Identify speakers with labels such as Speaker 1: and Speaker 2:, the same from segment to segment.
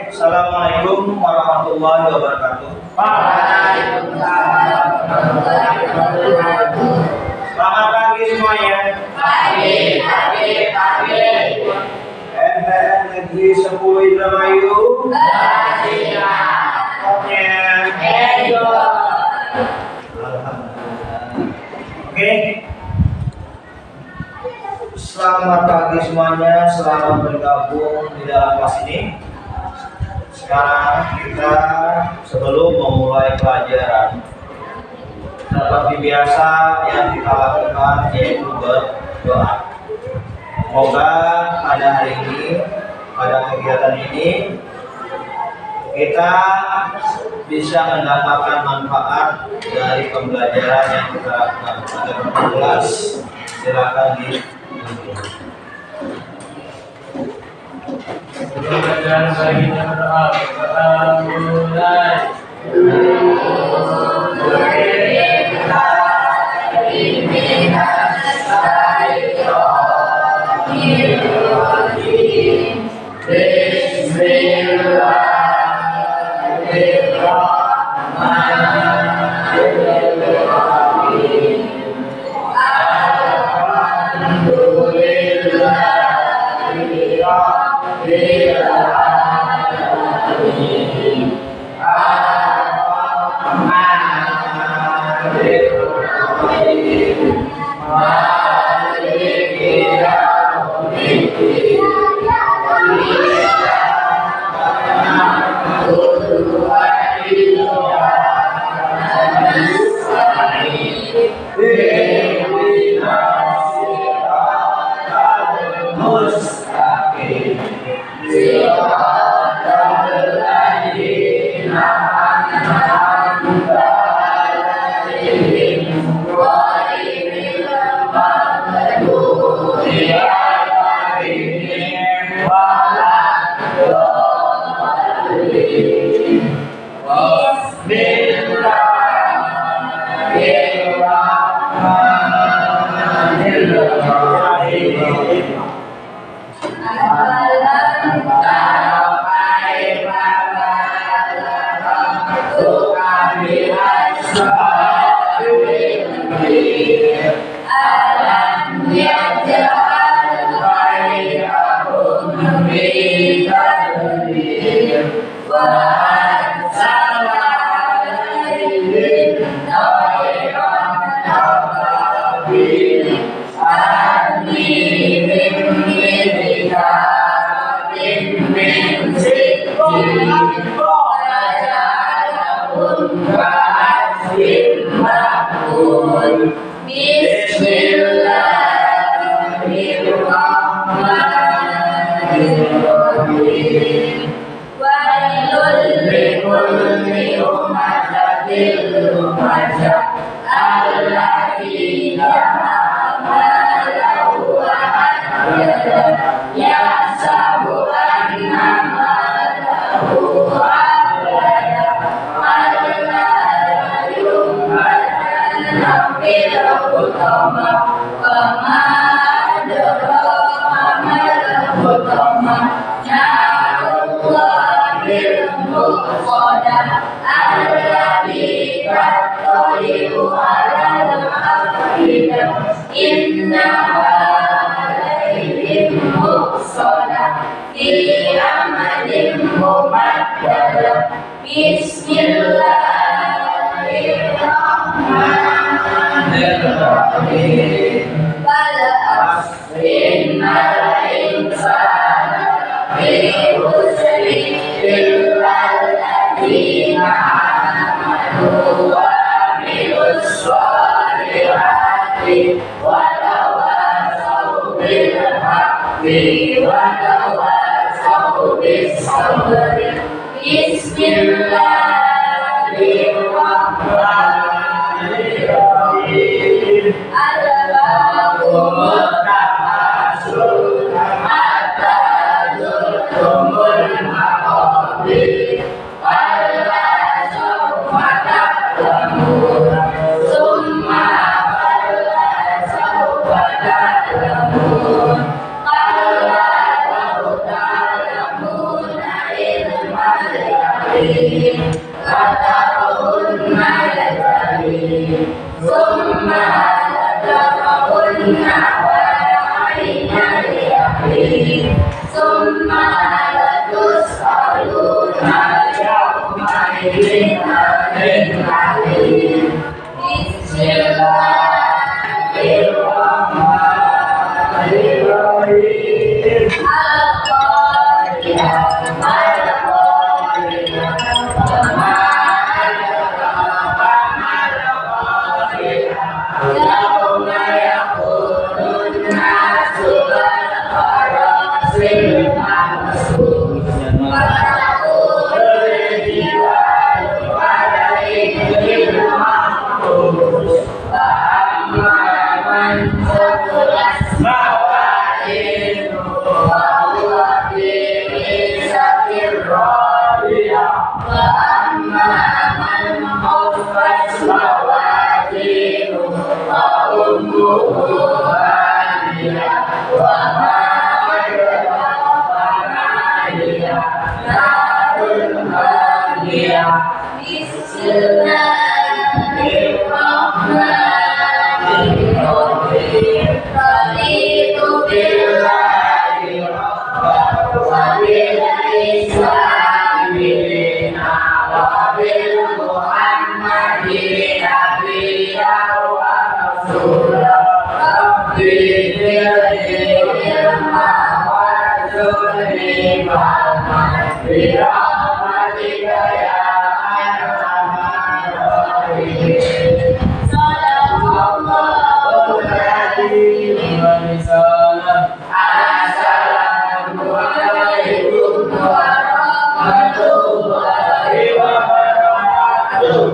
Speaker 1: Assalamualaikum warahmatullahi wabarakatuh.
Speaker 2: Waalaikumsalam warahmatullahi wabarakatuh.
Speaker 1: Selamat pagi semuanya.
Speaker 2: Pagi.
Speaker 1: MTN Negeri 10 Indramayu. Pokoknya. Oke. Selamat pagi semuanya. Selamat bergabung di dalam kelas ini. Sekarang kita sebelum memulai pelajaran, seperti biasa yang kita lakukan yaitu berdoa. Semoga pada hari ini, pada kegiatan ini, kita bisa mendapatkan manfaat dari pembelajaran yang kita lakukan. Pada kelas, silakan di
Speaker 3: Pelajaran bagi yang berdoa, mulai.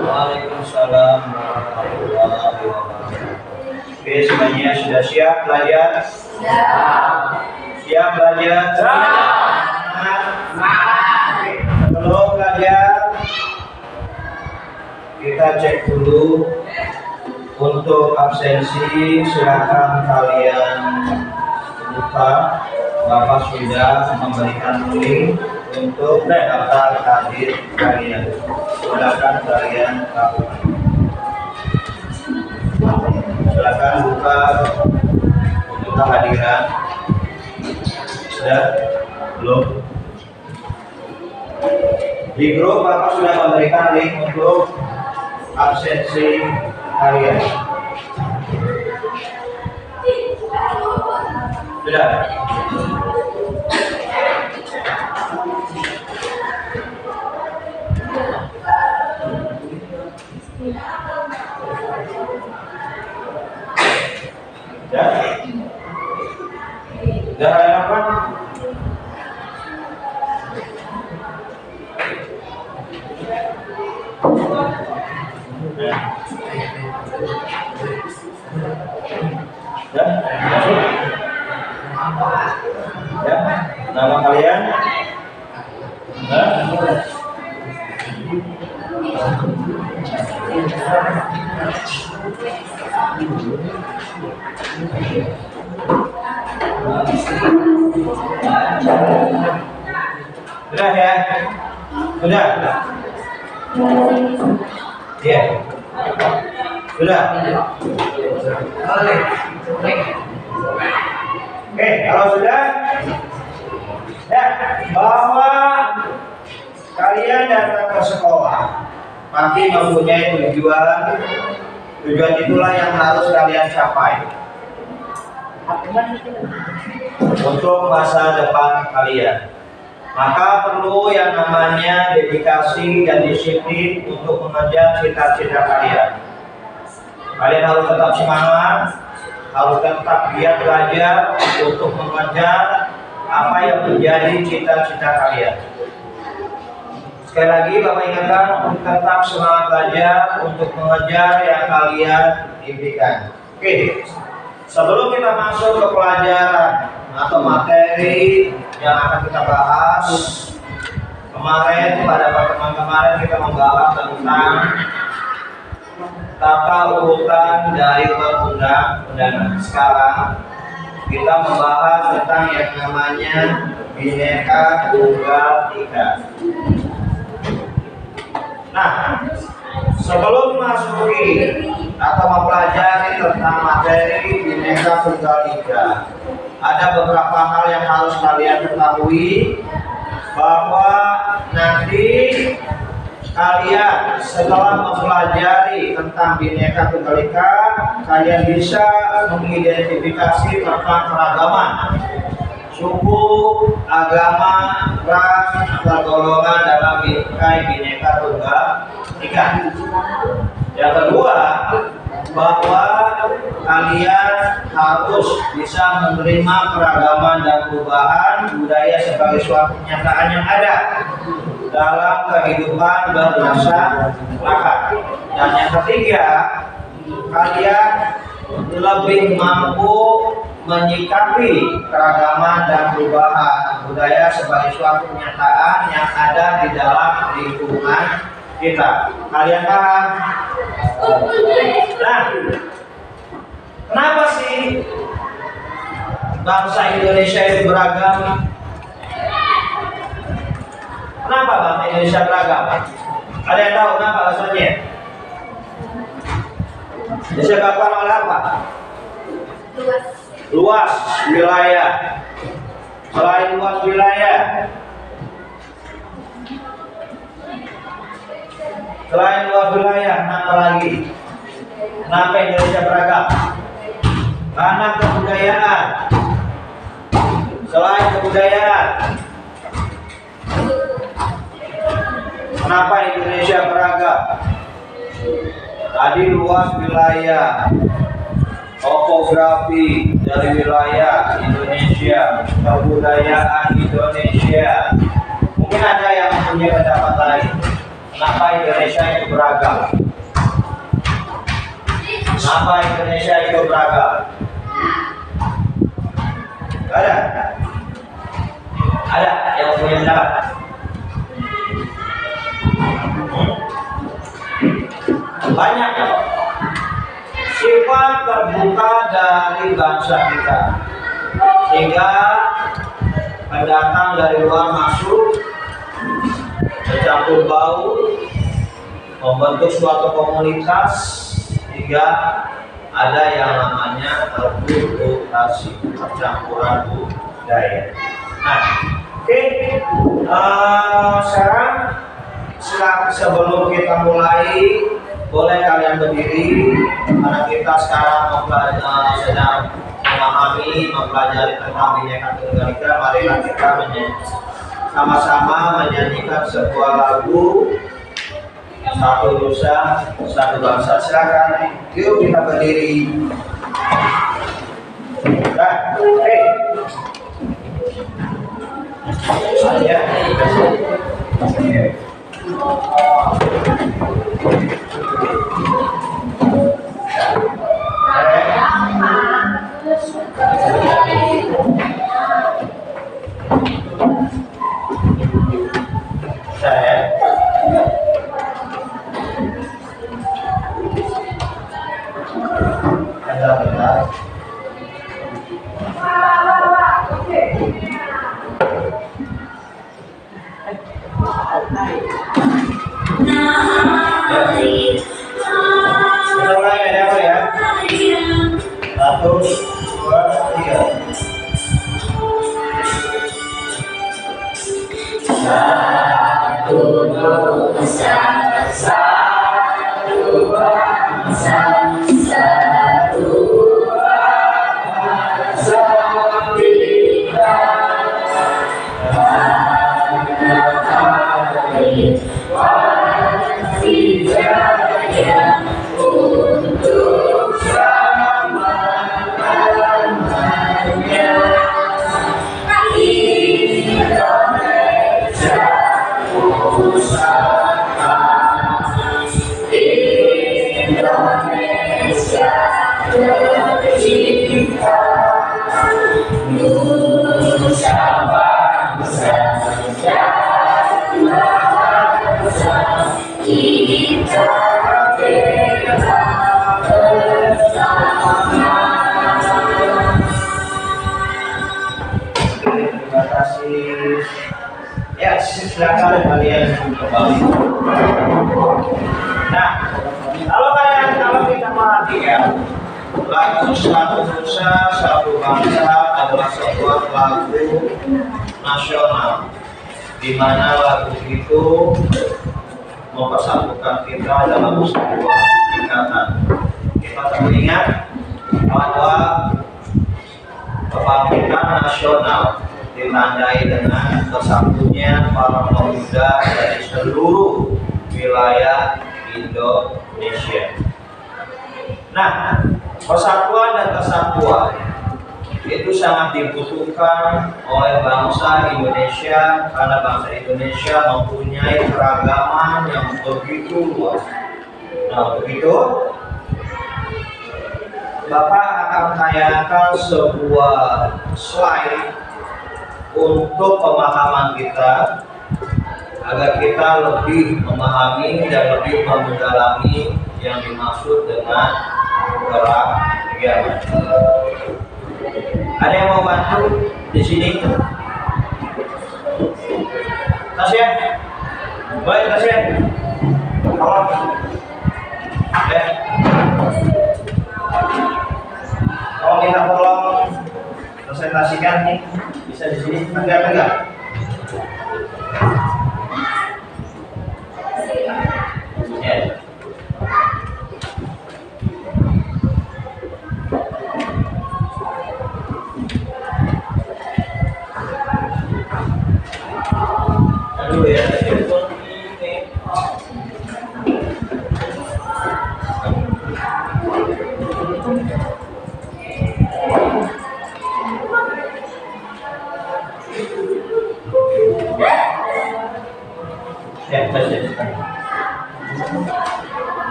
Speaker 1: Waalaikumsalam warahmatullahi wabarakatuh. Oke, semuanya sudah siap belajar? Siap belajar? Sebelum belajar, kita cek dulu untuk absensi. Silakan kalian buka. Bapak sudah memberikan link untuk daftar hadir kalian. Silakan kalian lakukan. Silakan buka untuk kehadiran. Sudah? Belum? Di grup Bapak sudah memberikan link untuk absensi kalian. Sudah? Sudah ada apa? Ya, nama kalian? Sudah ya? Sudah? Iya. Sudah? Oke, kalau sudah, ya, bahwa kalian datang ke sekolah pasti mempunyai tujuan. Tujuan itulah yang harus kalian capai untuk masa depan kalian. Maka perlu yang namanya dedikasi dan disiplin untuk mengejar cita-cita kalian. Kalian harus tetap semangat, harus tetap giat belajar untuk mengejar apa yang menjadi cita-cita kalian. Sekali lagi Bapak ingatkan untuk tetap semangat belajar untuk mengejar yang kalian impikan. Oke, sebelum kita masuk ke pelajaran atau materi yang akan kita bahas, kemarin pada pertemuan kemarin kita membahas tentang tata urutan dari perundang-undangan. Sekarang kita membahas tentang yang namanya Bhinneka Tunggal Ika. Nah, sebelum masuki atau mempelajari tentang materi Bhinneka Tunggal Ika, ada beberapa hal yang harus kalian ketahui, bahwa nanti kalian setelah mempelajari tentang Bhinneka Tunggal Ika, kalian bisa mengidentifikasi tentang keragaman suku, agama, ras, atau golongan dalam Bhinneka Tunggal Ika. Yang kedua, bahwa kalian harus bisa menerima keragaman dan perubahan budaya sebagai suatu kenyataan yang ada dalam kehidupan bermasyarakat. Dan yang ketiga, kalian lebih mampu menyikapi keragaman dan perubahan budaya sebagai suatu kenyataan yang ada di dalam lingkungan kita. Kalian paham? Nah, kenapa sih bangsa Indonesia itu beragam? Kenapa bangsa Indonesia beragam? Ada yang tahu kenapa alasannya? Disebabkan oleh apa? Luas wilayah. Selain luas wilayah, kenapa lagi? Kenapa Indonesia beragam? Karena kebudayaan. Selain kebudayaan, kenapa Indonesia beragam? Tadi luas wilayah, topografi dari wilayah Indonesia, kebudayaan Indonesia. Mungkin ada yang punya pendapat lain. Kenapa Indonesia itu beragam? Kenapa Indonesia itu beragam? Ada? Ada yang punya pendapat? Banyak. Sifat terbuka dari bangsa kita, sehingga pendatang dari luar masuk, bercampur baur, membentuk suatu komunitas, hingga ada yang namanya akulturasi, percampuran budaya. Nah, oke. Sekarang sebelum kita mulai, boleh kalian berdiri, karena kita sekarang sedang mempelajari tentang Bhinneka Tunggal Ika. Marilah kita sama-sama menyanyikan sebuah lagu Satu Nusa Satu Bangsa. Silakan, yuk kita berdiri. Nah, Satu, dua, tiga. Satu Nusa, satu bangsa, satu bangsa kita. Hari masih jaya untuk Indonesia tercinta, Nusa bangsa dan bangsa kita bela bersama. Terima kasih. Ya, silakan kalian kembali. Nah, kalau kita perhatikan lagu Satu Nusa Satu Bangsa adalah sebuah lagu nasional, di mana lagu itu mempersatukan kita dalam sebuah ikatan. Kita teringat bahwa kebangkitan nasional ditandai dengan bersatunya para pemuda dari seluruh wilayah Indonesia. Nah, persatuan dan kesatuan itu sangat dibutuhkan oleh bangsa Indonesia, karena bangsa Indonesia mempunyai keragaman yang begitu luas. Nah, untuk itu Bapak akan tayangkan sebuah slide untuk pemahaman kita, agar kita lebih memahami dan lebih mendalami yang dimaksud dengan keragaman. Ada yang mau bantu di sini? Tasya, boleh Tasya? Tolong. Kalau kita tolong presentasikan nih, bisa di sini tegak-tegak. Ya. Aduh ya,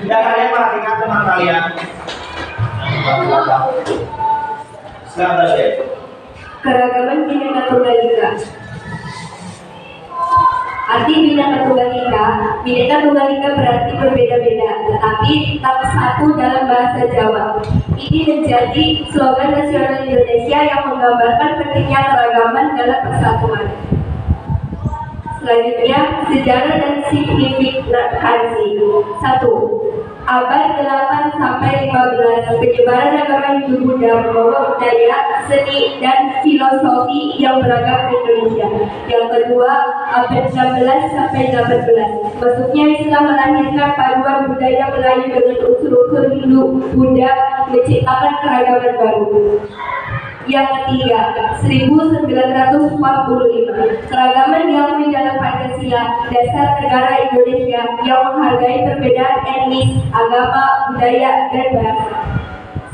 Speaker 1: ya, kalian perhatikan teman kalian. Silakan Tasya.
Speaker 4: Keragaman Bhinneka Tunggal Ika. Arti Bhinneka Tunggal Ika, Bhinneka Tunggal Ika berarti berbeda-beda, tetapi tetap satu dalam bahasa Jawa. Ini menjadi slogan nasional Indonesia yang menggambarkan pentingnya keragaman dalam persatuan. Selanjutnya, sejarah dan signifikansi. 1. Abad 8 sampai 15, penyebaran agama Hindu Buddha membawa budaya, seni, dan filosofi yang beragam ke Indonesia. Yang kedua, abad 16 sampai 18, masuknya Islam melahirkan paduan budaya Melayu dengan unsur-unsur Hindu Buddha, menciptakan keragaman baru. Yang ketiga, 1945, keragaman diakui dalam Pancasila, dasar negara Indonesia yang menghargai perbedaan etnis, agama, budaya, dan bahasa.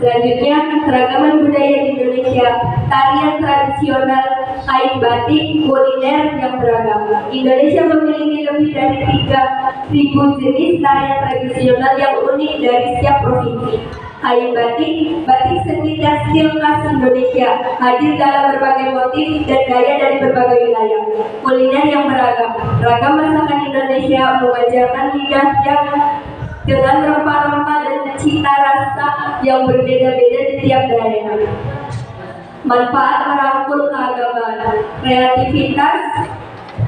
Speaker 4: Selanjutnya, keragaman budaya di Indonesia, tarian tradisional, kain batik, kuliner yang beragam. Indonesia memiliki lebih dari 3.000 jenis tarian tradisional yang unik dari setiap provinsi. Kain batik, batik seni tekstil khas Indonesia, hadir dalam berbagai motif dan gaya dari berbagai wilayah. Kuliner yang beragam, ragam masakan Indonesia memanjakan lidah yang dengan rempah-rempah dan cita rasa yang berbeda-beda di tiap daerah. Manfaat merangkul keagamaan, kreativitas,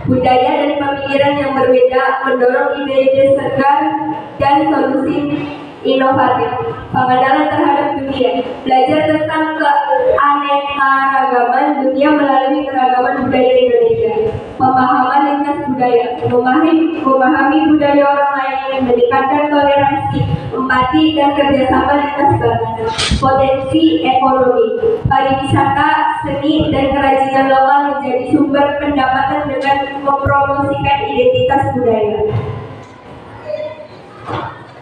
Speaker 4: budaya dan pemikiran yang berbeda, mendorong ide-ide segar dan solusi inovatif, pengenalan terhadap dunia, belajar tentang keanekaragaman dunia melalui keragaman budaya Indonesia, pemahaman lintas budaya, memahami budaya orang lain, meningkatkan toleransi, empati dan kerjasama lintas batas, potensi ekonomi, pariwisata, seni dan kerajinan lokal menjadi sumber pendapatan dengan mempromosikan identitas budaya.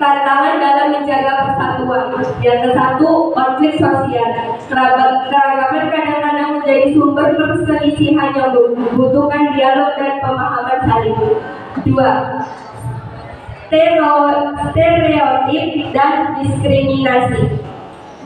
Speaker 4: Tantangan dalam menjaga persatuan. Yang ke-1, konflik sosial. Keragaman kadang-kadang menjadi sumber perselisihan yang membutuhkan dialog dan pemahaman saling. 2. Stereotip dan diskriminasi.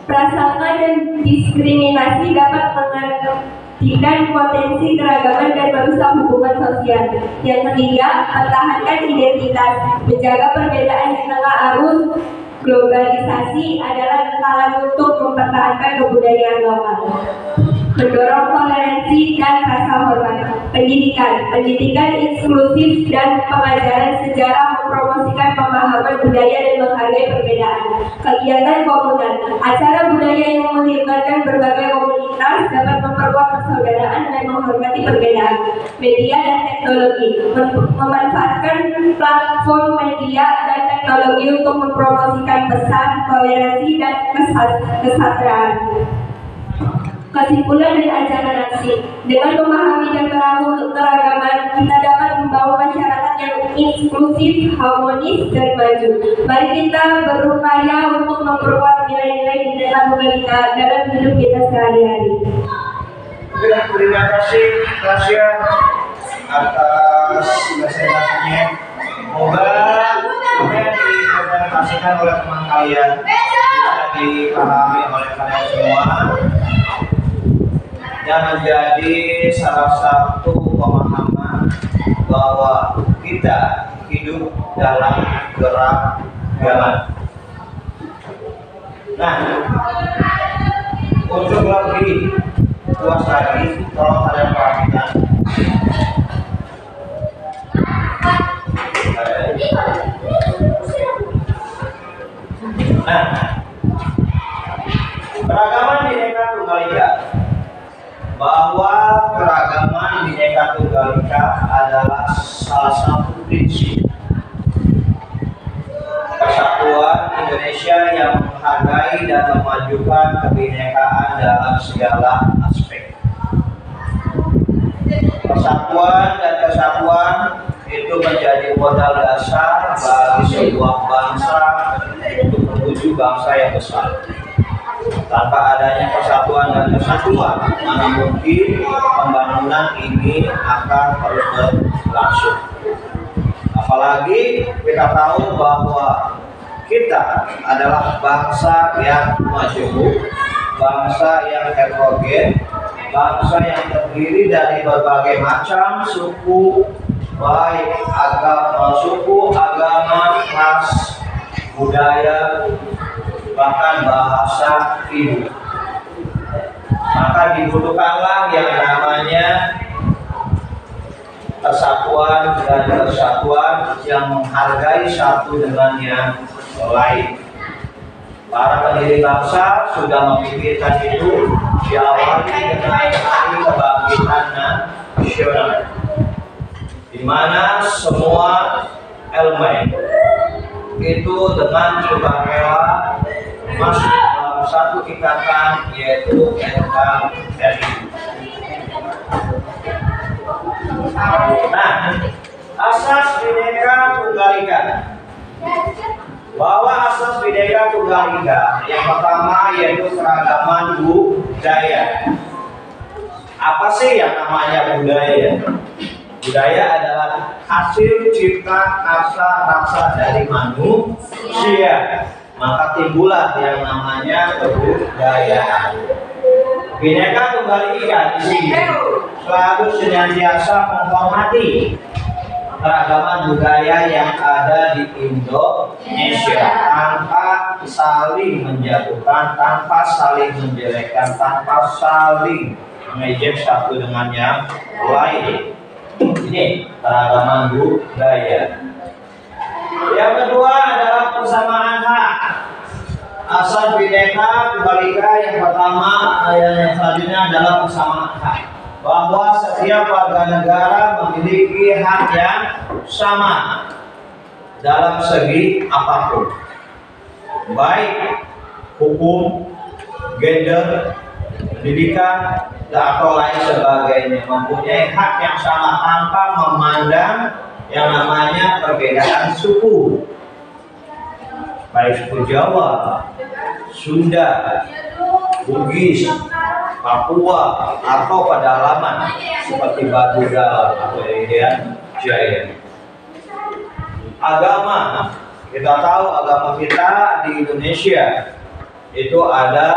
Speaker 4: Prasangka dan diskriminasi dapat menghentikan potensi keragaman dan merusak hubungan sosial. Yang ketiga, pertahankan identitas. Menjaga perbedaan di tengah arus globalisasi adalah cara untuk mempertahankan kebudayaan lokal. mendorong toleransi dan rasa hormat. Pendidikan inklusif dan pengajaran sejarah mempromosikan pemahaman budaya dan menghargai perbedaan. Kegiatan komunal, acara budaya yang melibatkan berbagai komunitas dapat memperkuat persaudaraan dan menghormati perbedaan. Media dan teknologi, memanfaatkan platform media dan teknologi untuk mempromosikan pesan, toleransi, dan kesejahteraan. Kesimpulan dari acara aksi, dengan memahami dan meramu keragaman, kita dapat membangun masyarakat yang inklusif, harmonis, dan maju. Mari kita berupaya untuk memperkuat nilai-nilai Bhinneka Tunggal Ika dalam hidup kita sehari-hari.
Speaker 1: Terima kasih Tasya atas presentasinya. Semoga apa yang dipresentasikan oleh teman kalian bisa dipahami oleh kalian semua dan menjadi salah satu pemahaman bahwa kita hidup dalam gerak zaman. Nah, untuk lebih luas lagi, tolong kalian perhatikan. Nah, keragaman Bhinneka Tunggal Ika, bahwa keragaman Bhinneka Tunggal Ika adalah salah satu prinsip persatuan Indonesia yang menghargai dan memajukan kebinekaan dalam segala aspek. Persatuan dan kesatuan itu menjadi modal dasar bagi sebuah bangsa untuk menuju bangsa yang besar. Tanpa adanya persatuan dan kesatuan, mana mungkin pembangunan ini akan terus berlangsung. Apalagi kita tahu bahwa kita adalah bangsa yang majemuk, bangsa yang heterogen, bangsa yang terdiri dari berbagai macam suku, baik suku, agama, ras, budaya, bahkan bahasa hidup. Maka dibutuhkanlah yang namanya persatuan dan kesatuan yang menghargai satu dengan yang lain. Para pendiri bangsa sudah memikirkan itu diawali dengan Hari Kebangkitan Nasional, di mana semua elemen itu dengan sukarela masuk dalam satu ikatan, yaitu NKRI. Nah, asas Bhinneka Tunggal Ika, bahwa asas Bhinneka Tunggal Ika yang pertama yaitu keragaman budaya. Apa sih yang namanya budaya? Budaya adalah hasil cipta karsa rasa dari manusia. Maka timbullah yang namanya kebudayaan. Bhinneka Tunggal Ika di sini selalu senantiasa menghormati keragaman budaya yang ada di Indonesia tanpa saling menjatuhkan, tanpa saling menjelekkan, tanpa saling mengejek satu dengan yang lain. Ini keragaman budaya. Yang kedua adalah persamaan hak. Asas Bhinneka Tunggal Ika yang pertama yang selanjutnya adalah persamaan hak, bahwa setiap warga negara memiliki hak yang sama dalam segi apapun, baik hukum, gender, pendidikan, atau lain sebagainya, mempunyai hak yang sama tanpa memandang yang namanya perbedaan suku, baik suku Jawa, Sunda, Bugis, Papua, atau pedalaman seperti Batu Dalam atau Irian Jaya. Agama, kita tahu agama kita di Indonesia itu ada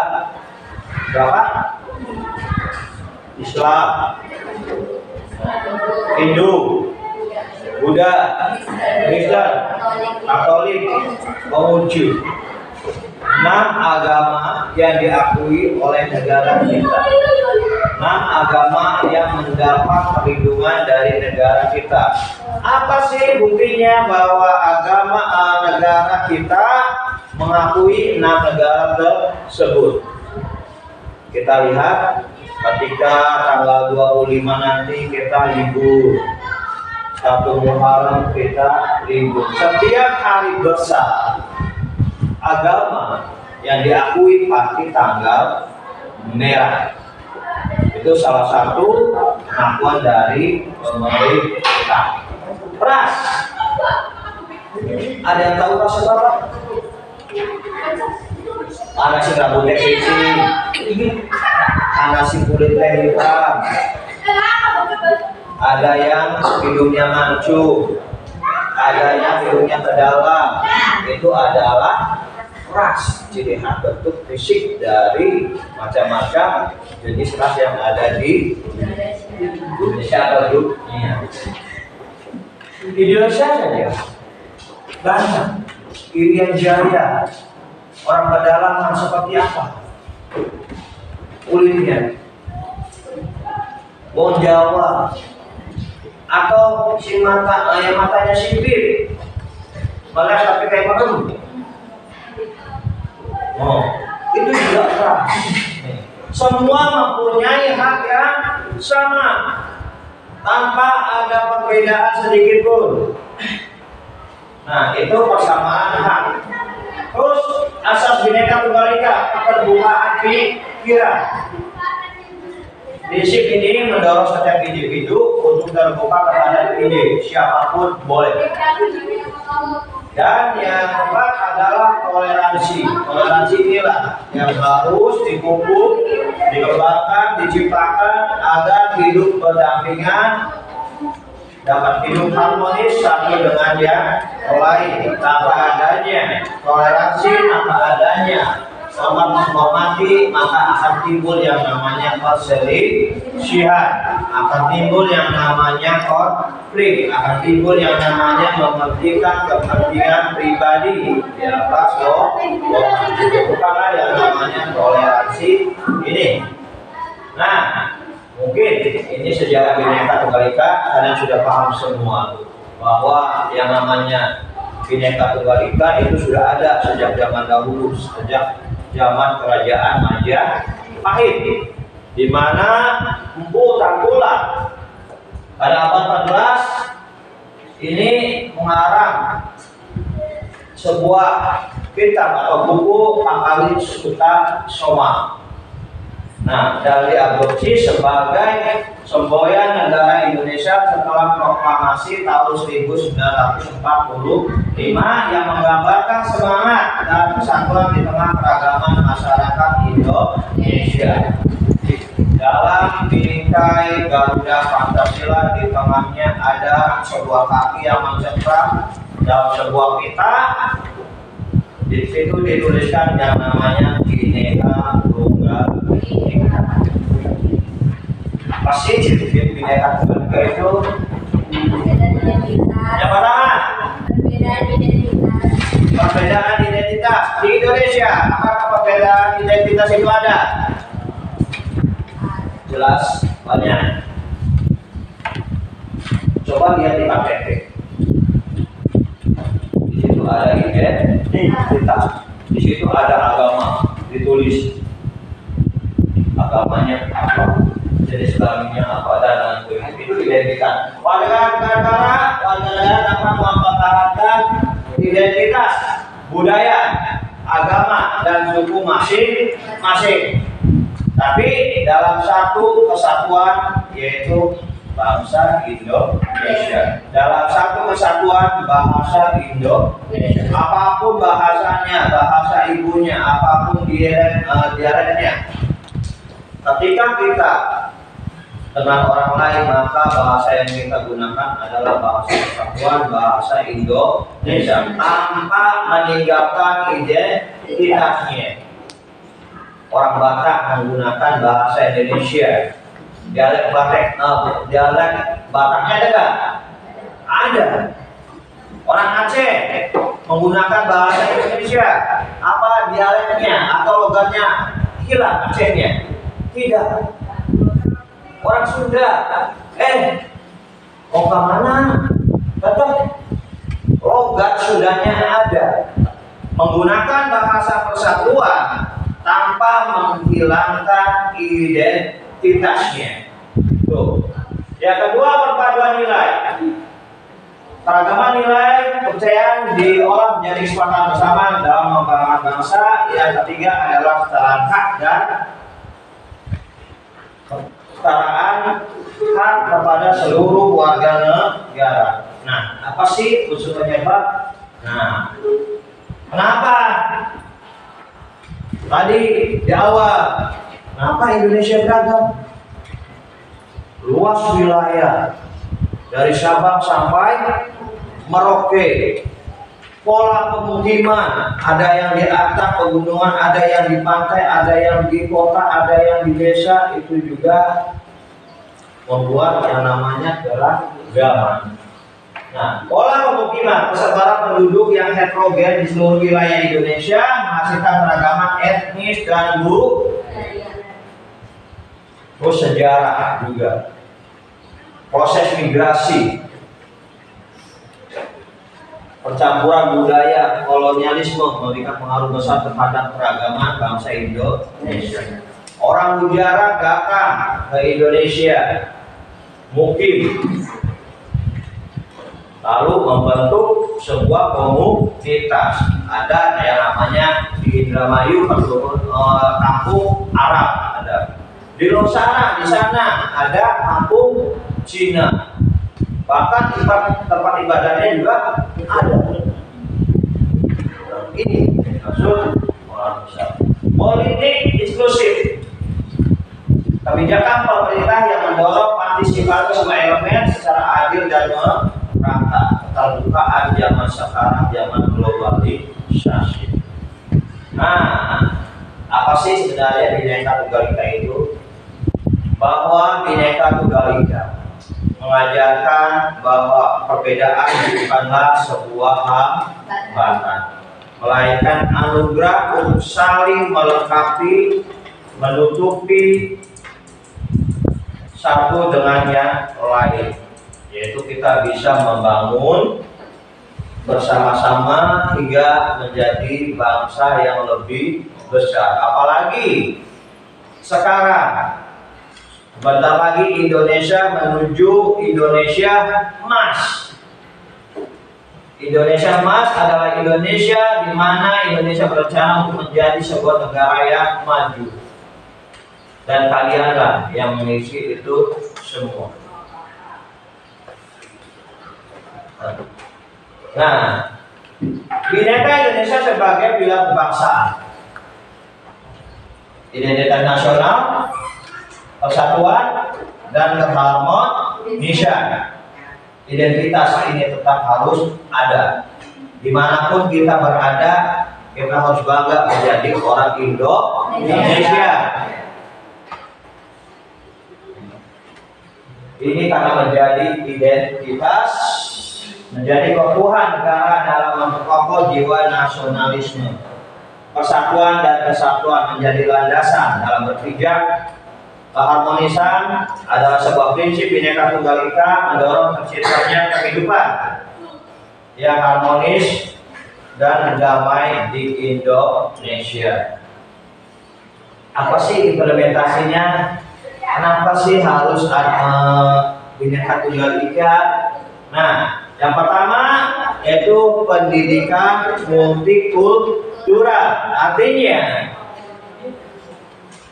Speaker 1: berapa? Islam, Hindu, Buddha, Kristen, Katolik, Konghucu. 6 agama yang diakui oleh negara kita. agama yang mendapat perlindungan dari negara kita. Apa sih buktinya bahwa agama negara kita mengakui 6 negara tersebut? Kita lihat ketika tanggal 25 nanti kita libur, 1 Muharram kita libur. Setiap hari besar agama yang diakui pasti tanggal merah. Itu salah satu pengakuan dari pemerintah. Ras. Ada yang tahu ras apa? Ada si rambutnya keriting, ada si kulitnya hitam, ada yang hidungnya mancung, ada yang hidungnya ke dalam. Itu adalah ras, ciri khas bentuk fisik dari macam-macam jenis ras yang ada di Indonesia atau dunia. Di Indonesia saja banyak. Irian Jaya, orang pedalaman seperti apa kulitnya? Wong Jawa, atau si matanya sipit, malah sampai kayak merem. Oh, itu juga ras. Semua mempunyai hak yang sama tanpa ada perbedaan sedikit pun. Nah, itu persamaan hak. Terus asas Bhinneka Tunggal Ika, keterbukaan pikiran. Prinsip ini mendorong setiap individu untuk terbuka terhadap ide siapapun boleh. Dan yang keempat adalah toleransi. Toleransi inilah yang harus dipupuk, dikembangkan, diciptakan agar hidup berdampingan, dapat hidup harmonis satu dengan yang lain. Tanpa adanya toleransi, tanpa adanya saling menghormati, maka akan timbul yang namanya perselisihan, akan timbul yang namanya konflik, akan timbul yang namanya mementingkan kepentingan pribadi di atas bukanlah yang namanya toleransi ini. Nah, mungkin ini sejarah Bhinneka Tunggal Ika kalian sudah paham semua bahwa yang namanya Bhinneka Tunggal Ika itu sudah ada sejak zaman dahulu, sejak zaman kerajaan Majapahit, di mana Empu Tengkulak pada abad 14 ini mengarang sebuah kitab atau buku Pangkali Suta Soma. Nah, dari adopsi sebagai semboyan negara Indonesia setelah proklamasi tahun 1945 yang menggambarkan semangat dan persatuan di tengah keragaman masyarakat Indonesia. Dalam bingkai Garuda Pancasila di tengahnya ada sebuah kaki yang mencekram dalam sebuah pita. Di situ dituliskan yang namanya Bhinneka Tunggal Ika. Pasti ciri-ciri Bhinneka Tunggal Ika itu yang pertama, perbedaan identitas. Di Indonesia, apakah perbedaan identitas itu ada? Jelas, banyak. Coba lihat di KTP. Di situ ada identitas. Di situ ada agama, ditulis agamanya apa, jenis kelaminnya apa, dan lain-lain. Itu identitas. Warga negara dapat mempertahankan identitas, budaya, agama, dan suku masing-masing. Tapi dalam satu kesatuan, yaitu bangsa Indonesia. Dalam satu kesatuan bahasa Indonesia. Apapun bahasanya, bahasa ibunya, apapun dialeknya. Ketika kita dengan orang lain, maka bahasa yang kita gunakan adalah bahasa persatuan, bahasa Indonesia, tanpa meninggalkan identitasnya. Orang Batak menggunakan bahasa Indonesia. Dialek Bataknya ada nggak? Ada. Orang Aceh menggunakan bahasa Indonesia. Apa dialeknya atau logatnya hilang Acehnya? Tidak. orang Sunda. Mau kemana? Tetap logat Sundanya ada. Menggunakan bahasa persatuan tanpa menghilangkan identitasnya. Tuh. Yang kedua, perpaduan nilai. Keragaman nilai kepercayaan diolah menjadi kesepakatan bersama dalam membangun bangsa. Yang ketiga adalah kesetaraan hak dan kesetaraan hak kepada seluruh warga negara. Nah, apa sih unsur penyebab? Nah, kenapa? Tadi di awal, kenapa Indonesia beragam? Luas wilayah dari Sabang sampai Merauke. Pola pemukiman, ada yang di atas pegunungan, ada yang di pantai, ada yang di kota, ada yang di desa. Itu juga membuat yang namanya keragaman. Nah, pola pemukiman persebaran penduduk yang heterogen di seluruh wilayah Indonesia menghasilkan keragaman etnis dan budaya. Terus sejarah juga, proses migrasi, percampuran budaya, kolonialisme memberikan pengaruh besar terhadap keragaman bangsa Indonesia. Orang Gujarat datang ke Indonesia, mukim, lalu membentuk sebuah komunitas. Ada yang namanya di Indramayu kampung Arab, ada di Losana, di sana ada kampung Cina. Bahkan tempat ibadahnya juga ada. Ini maksud orang besar. Politik inklusif. Kebijakan pemerintah yang mendorong partisipasi semua elemen secara adil dan merata. Keterbukaan zaman sekarang, zaman globalisasi. Nah, apa sih sebenarnya Bhinneka Tunggal Ika itu? Bahwa Bhinneka Tunggal Ika mengajarkan bahwa perbedaan bukanlah sebuah hambatan, melainkan anugerah untuk saling melengkapi, menutupi satu dengan yang lain, yaitu kita bisa membangun bersama-sama hingga menjadi bangsa yang lebih besar. Apalagi sekarang bentar lagi Indonesia menuju Indonesia Emas. Indonesia Emas adalah Indonesia di mana Indonesia berencana untuk menjadi sebuah negara yang maju. Dan kalianlah yang mengisi itu semua. Nah, Bhinneka Indonesia sebagai pilar kebangsaan, identitas nasional, persatuan dan keharmonisan. Identitas ini tetap harus ada. Dimanapun kita berada, kita harus bangga menjadi orang Indonesia. Ini karena menjadi identitas, menjadi keutuhan negara dalam memperkokoh jiwa nasionalisme. Persatuan dan kesatuan menjadi landasan dalam berpijak. Keharmonisan adalah sebuah prinsip Bhinneka Tunggal Ika mendorong terciptanya kehidupan yang harmonis dan damai di Indonesia. Apa sih implementasinya? Kenapa sih harus Bhinneka Tunggal Ika? Nah, yang pertama yaitu pendidikan multikultural. Artinya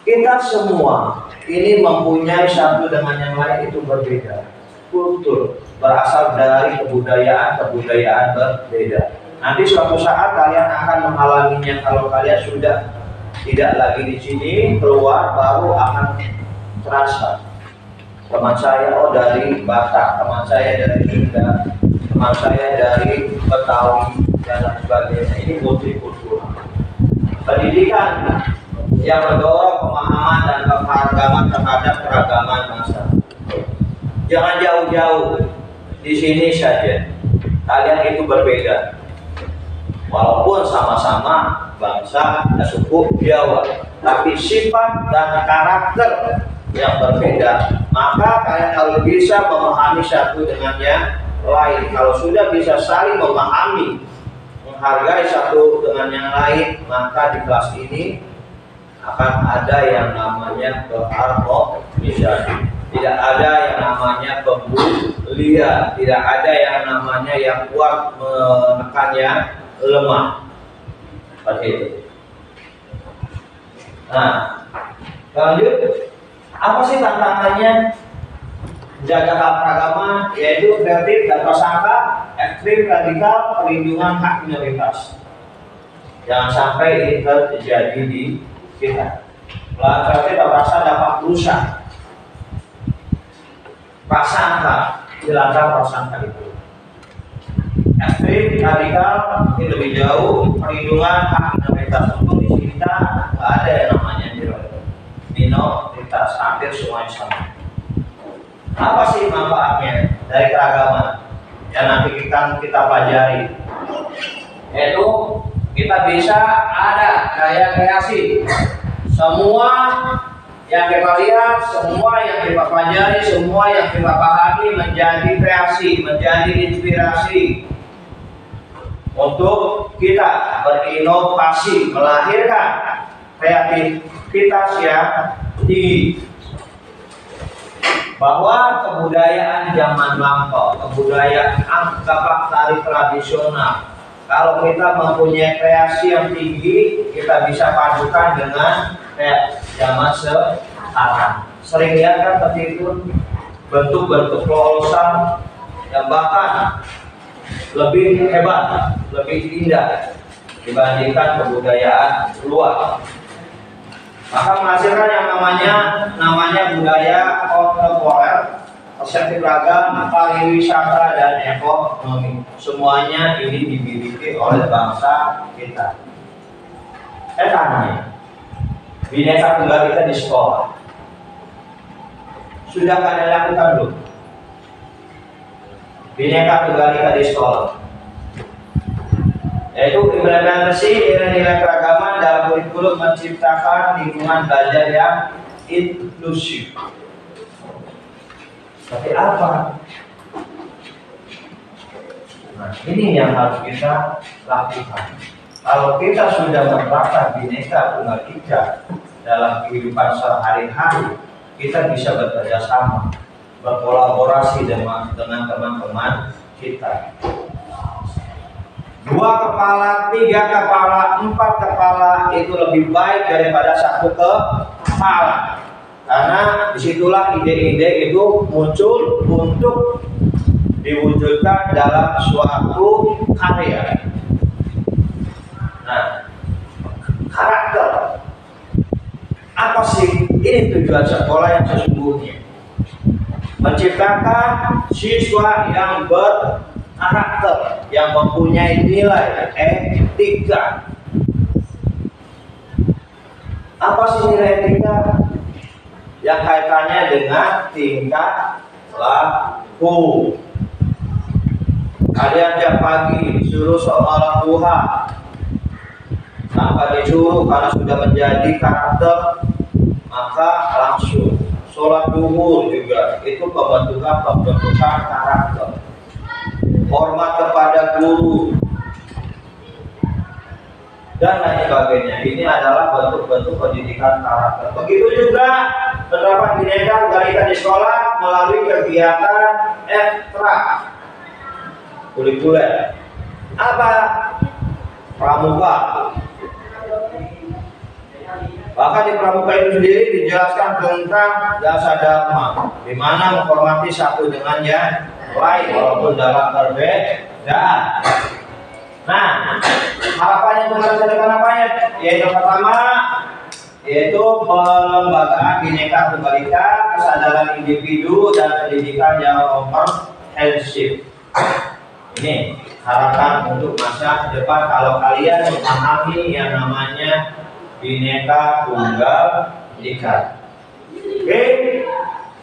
Speaker 1: kita semua ini mempunyai satu dengan yang lain itu berbeda. Kultur berasal dari kebudayaan berbeda. Nanti suatu saat kalian akan mengalaminya kalau kalian sudah tidak lagi di sini, keluar baru akan terasa. Teman saya dari Batak, teman saya dari Sunda, teman saya dari Betawi dan lain sebagainya. Ini multikultural. Pendidikan yang mendorong pemahaman dan penghargaan terhadap keragaman bangsa. Jangan jauh-jauh, di sini saja. Kalian itu berbeda, walaupun sama-sama bangsa dan suku Jawa, tapi sifat dan karakter yang berbeda maka kalian harus bisa memahami satu dengan yang lain. Kalau sudah bisa saling memahami, menghargai satu dengan yang lain, maka di kelas ini akan ada yang namanya keharmonisasi. Tidak ada yang namanya pembulian, tidak ada yang namanya yang kuat menekan yang lemah. Seperti itu. Nah, lanjut, apa sih tantangannya jaga hak beragama? Yaitu kreatif dan prasangka, ekstrim, radikal, perlindungan hak minoritas. Jangan sampai ini terjadi di kita. Melawan kreatif dan prasangka dapat merusak prasangka, hilangkan prasangka itu. Ekstrim, radikal, ini lebih jauh, perlindungan hak minoritas. Untuk di sini kita nggak ada yang namanya minoritas, hampir semuanya sama. Apa sih manfaatnya dari keragaman yang nanti kita pelajari? Yaitu kita bisa ada daya kreasi. Semua yang kita lihat, semua yang kita pelajari, semua yang kita pahami menjadi kreasi, menjadi inspirasi untuk kita berinovasi, melahirkan kreativitas yang tinggi. Bahwa kebudayaan zaman lampau, kebudayaan anggapan tari tradisional, kalau kita mempunyai kreasi yang tinggi, kita bisa padukan dengan zaman sekarang. Sering lihat kan seperti itu, bentuk-bentuk kelolosan yang bahkan lebih hebat, lebih indah dibandingkan kebudayaan luar. Maka menghasilkan yang namanya budaya kontemporer, persepsi beragam, pariwisata dan ekonomi. Semuanya ini dimiliki oleh bangsa kita. Saya tanya, Bhinneka Tunggal Ika di sekolah sudah kalian lakukan belum? Bhinneka Tunggal Ika di sekolah, yaitu implementasi nilai-nilai keragaman dalam kurikulum, menciptakan lingkungan belajar yang inklusif. Tapi apa? Nah, ini yang harus kita lakukan. Kalau kita sudah menerapkan Bhinneka Tunggal Ika dalam kehidupan sehari-hari, kita bisa bekerja sama, berkolaborasi dengan teman-teman kita. 2 kepala, 3 kepala, 4 kepala itu lebih baik daripada 1 kepala. Karena disitulah ide-ide itu muncul untuk diwujudkan dalam suatu karya. Nah, karakter. Apa sih ini tujuan sekolah yang sesungguhnya? Menciptakan siswa yang berkarakter, yang mempunyai nilai etika. Apa sih nilai etika? Yang kaitannya dengan tingkah laku. Kalian tiap pagi disuruh sholat duha tanpa disuruh, karena sudah menjadi karakter, maka langsung sholat duhur juga itu pembentukan karakter. Hormat kepada guru dan lain sebagainya. Ini adalah bentuk-bentuk pendidikan karakter. Begitu juga penerapan Bhinneka Tunggal Ika di sekolah melalui kegiatan ekstra kurikuler. Apa? Pramuka. Bahkan di pramuka itu sendiri dijelaskan tentang dasar dharma, di mana menghormati satu dengan yang lain walaupun dalam perbedaan. Nah, harapannya untuk masa depan apa ya? Yaitu pertama, yaitu pelembagaan Bhinneka Tunggal Ika, kesadaran individu dan pendidikan yang komprehensif. Ini harapan untuk masa depan kalau kalian memahami yang namanya Bhinneka Tunggal Ika. Oke,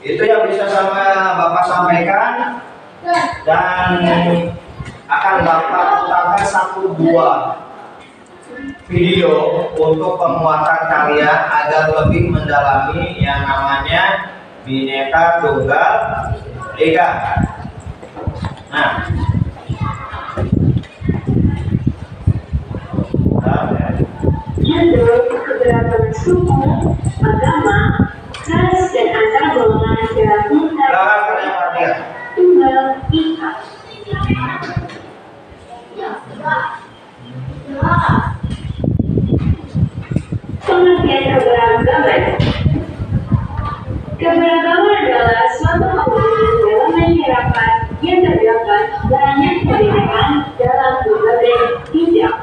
Speaker 1: itu yang bisa sama Bapak sampaikan, dan akan Bapak putarkan 1-2 video untuk penguatan kalian agar lebih mendalami yang namanya Bhinneka Tunggal Ika. Nah,
Speaker 4: Juga keberagaman suku, agama, ras dan antar golongan dalam
Speaker 1: Silakan pendengar dia.
Speaker 4: Tunggal Ika. Pengertian keberagaman. Keberagaman adalah suatu komunitas dalam masyarakat yang terdapat banyak perbedaan dalam berbagai bidang.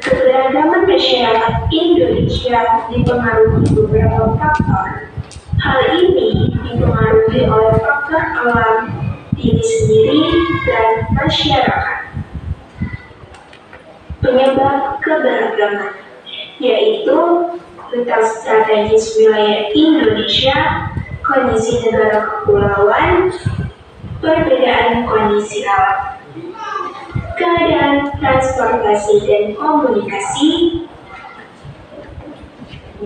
Speaker 4: Keberagaman masyarakat Indonesia dipengaruhi beberapa faktor. Hal ini dipengaruhi oleh faktor alam, diri sendiri, dan masyarakat. Penyebab keberagaman yaitu letak strategis wilayah Indonesia, kondisi negara kepulauan, perbedaan kondisi alam, keadaan transportasi dan komunikasi,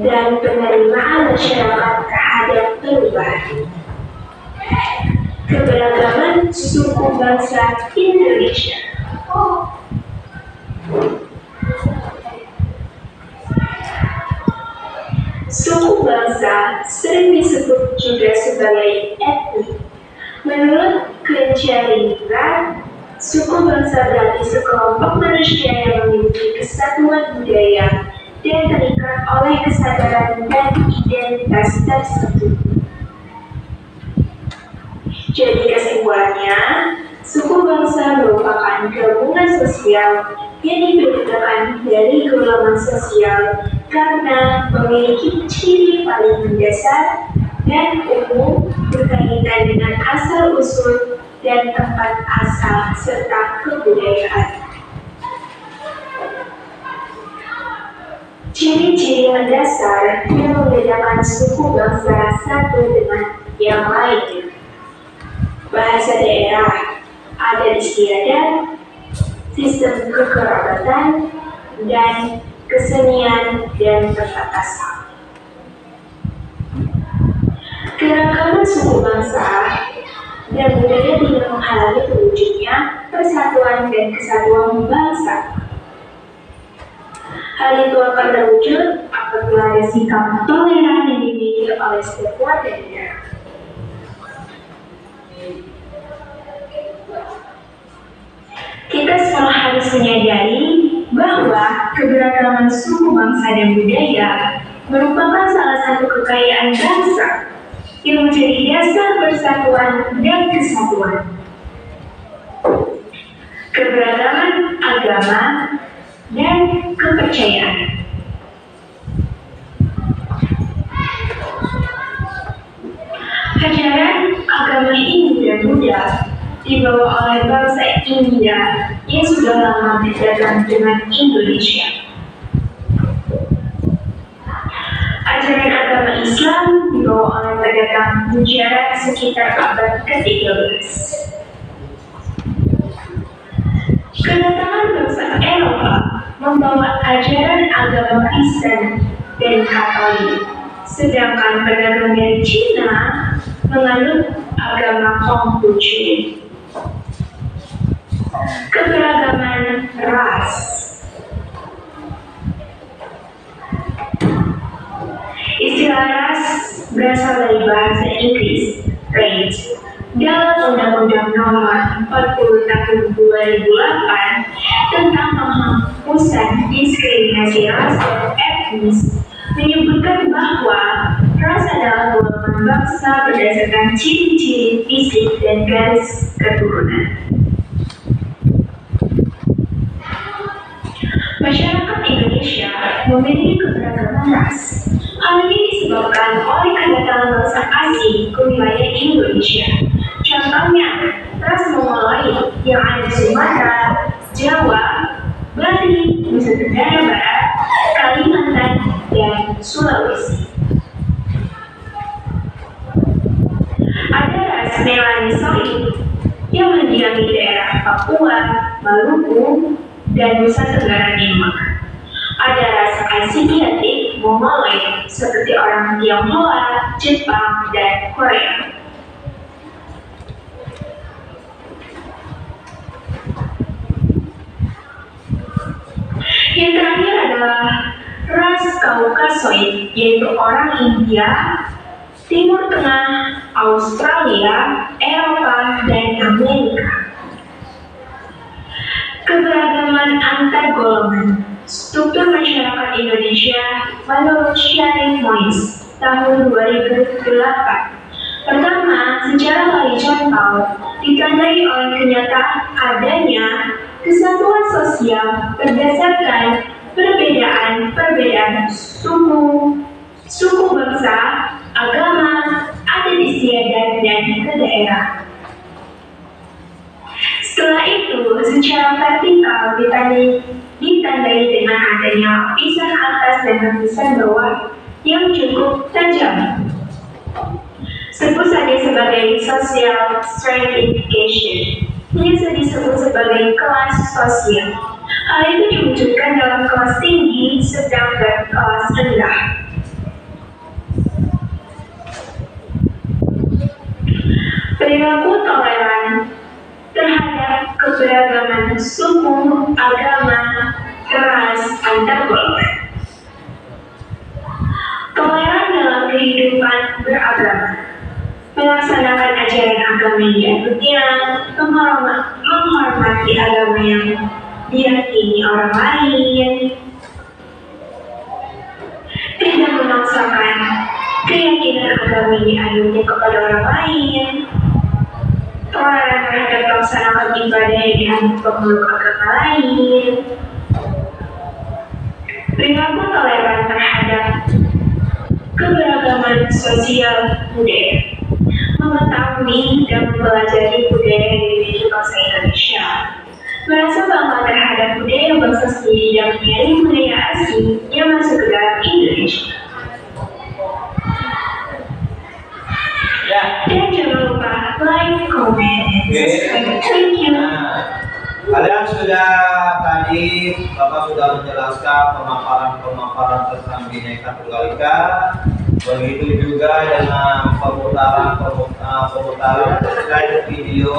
Speaker 4: dan penerimaan masyarakat terhadap perubahan. Keberagaman suku bangsa Indonesia. Suku bangsa sering disebut juga sebagai etnik. Menurut Kerenca Lingkungan, suku bangsa berarti sekelompok manusia yang memiliki kesatuan budaya dan terikat oleh kesadaran dan identitas tertentu. Jadi kesimpulannya, suku bangsa merupakan gabungan sosial yang dibedakan dari golongan sosial karena memiliki ciri paling mendasar dan umum berkaitan dengan asal-usul dan tempat asal serta kebudayaan. Ciri-ciri mendasar yang membedakan suku bangsa satu dengan yang lainnya. Bahasa daerah, adat istiadat, sistem kekerabatan, dan kesenian dan perkatasan. Keragaman suku bangsa dan budaya tidak menghalangi terwujudnya persatuan dan kesatuan bangsa. Hal itu akan terwujud apabila ada sikap toleran yang dimiliki oleh setiap warga negara. Kita semua harus menyadari bahwa keberagaman suku bangsa dan budaya merupakan salah satu kekayaan bangsa yang menjadi dasar persatuan dan kesatuan. Keberagaman agama dan kepercayaan. Ajaran agama Hindu dan Buddha dibawa oleh bangsa India yang sudah lama berdagang dengan Indonesia. Ajaran agama Islam dibawa oleh pedagang Gujarat sekitar abad ke-13. Kedatangan bangsa Eropa membawa ajaran agama Kristen dan Katolik, sedangkan pedagang dari Cina menganut agama Konghucu. Keberagaman ras. Istilah ras berasal dari bahasa Inggris, race. Dalam Undang-Undang Nomor 40 Tahun 2008 tentang penghapusan diskriminasi ras dan etnis menyebutkan bahwa ras adalah golongan bangsa berdasarkan ciri-ciri fisik dan garis keturunan. Masyarakat Indonesia memiliki keberagaman ras. Hal ini disebabkan oleh kedatangan bangsa asing ke wilayah Indonesia. Contohnya, ras Mongoloid yang ada di Sumatera, Jawa, Bali, Nusa Tenggara Barat, Kalimantan, dan Sulawesi. Ada ras Melanosoid yang mendiami daerah Papua, Maluku, dan Nusa Tenggara Timur. Ada ras Asiatik
Speaker 5: Mongoloid seperti orang Tionghoa, Jepang, dan Korea. Yang terakhir adalah ras Kaukasoid, yaitu orang India, Timur Tengah, Australia, Eropa, dan Amerika. Keberagaman antar golongan. Struktur masyarakat Indonesia menurut Syarif Mois tahun 2008. Pertama, secara horizontal ditandai oleh kenyataan adanya kesatuan sosial berdasarkan perbedaan suku bangsa, agama, adat istiadat, dan daerah. Setelah itu, secara vertikal ditandai dengan adanya lapisan atas dan lapisan bawah yang cukup tajam. Sebut saja sebagai social stratification. Biasa disebut sebagai kelas sosial. Hal itu diwujudkan dalam kelas tinggi, sedang, dan kelas rendah. Perilaku toleran terhadap keberagaman suku, agama, ras, antar golongan. Toleran dalam kehidupan beragama, melaksanakan ajaran agama yang dianutnya, menghormati agama yang diyakini orang lain, tidak memaksakan keyakinan agama yang dianutnya kepada orang lain, toleran terhadap melaksanakan ibadah yang dianut pemeluk agama lain, perilaku toleran terhadap keberagaman sosial budaya, mengetahui dan mempelajari budaya yang dimiliki bangsa Indonesia, merasa bangga terhadap budaya bangsa sendiri dan menyaring budaya asing yang masuk ke dalam Indonesia. Dan jangan lupa like, comment, and subscribe. Thank you.
Speaker 1: Kalian sudah tadi Bapak sudah menjelaskan pemaparan tentang Bhinneka Tunggal Ika. Begitu juga dengan pemutaran slide video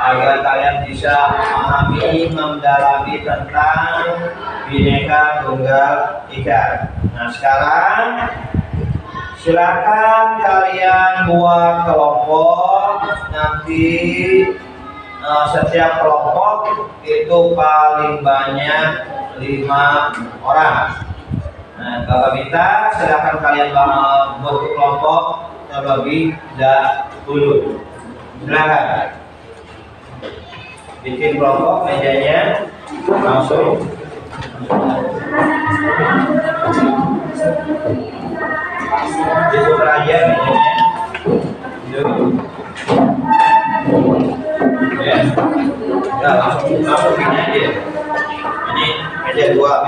Speaker 1: agar kalian bisa memahami, mendalami tentang Bhinneka Tunggal Ika. Nah, sekarang silakan kalian buat kelompok. Nanti setiap kelompok itu paling banyak 5 orang. Nah, Bapak minta silakan kalian bentuk kelompok terlebih dahulu. Silakan bikin kelompok, mejanya langsung. Diputar aja mejanya. Ya, langsung ini aja. Ini meja dua.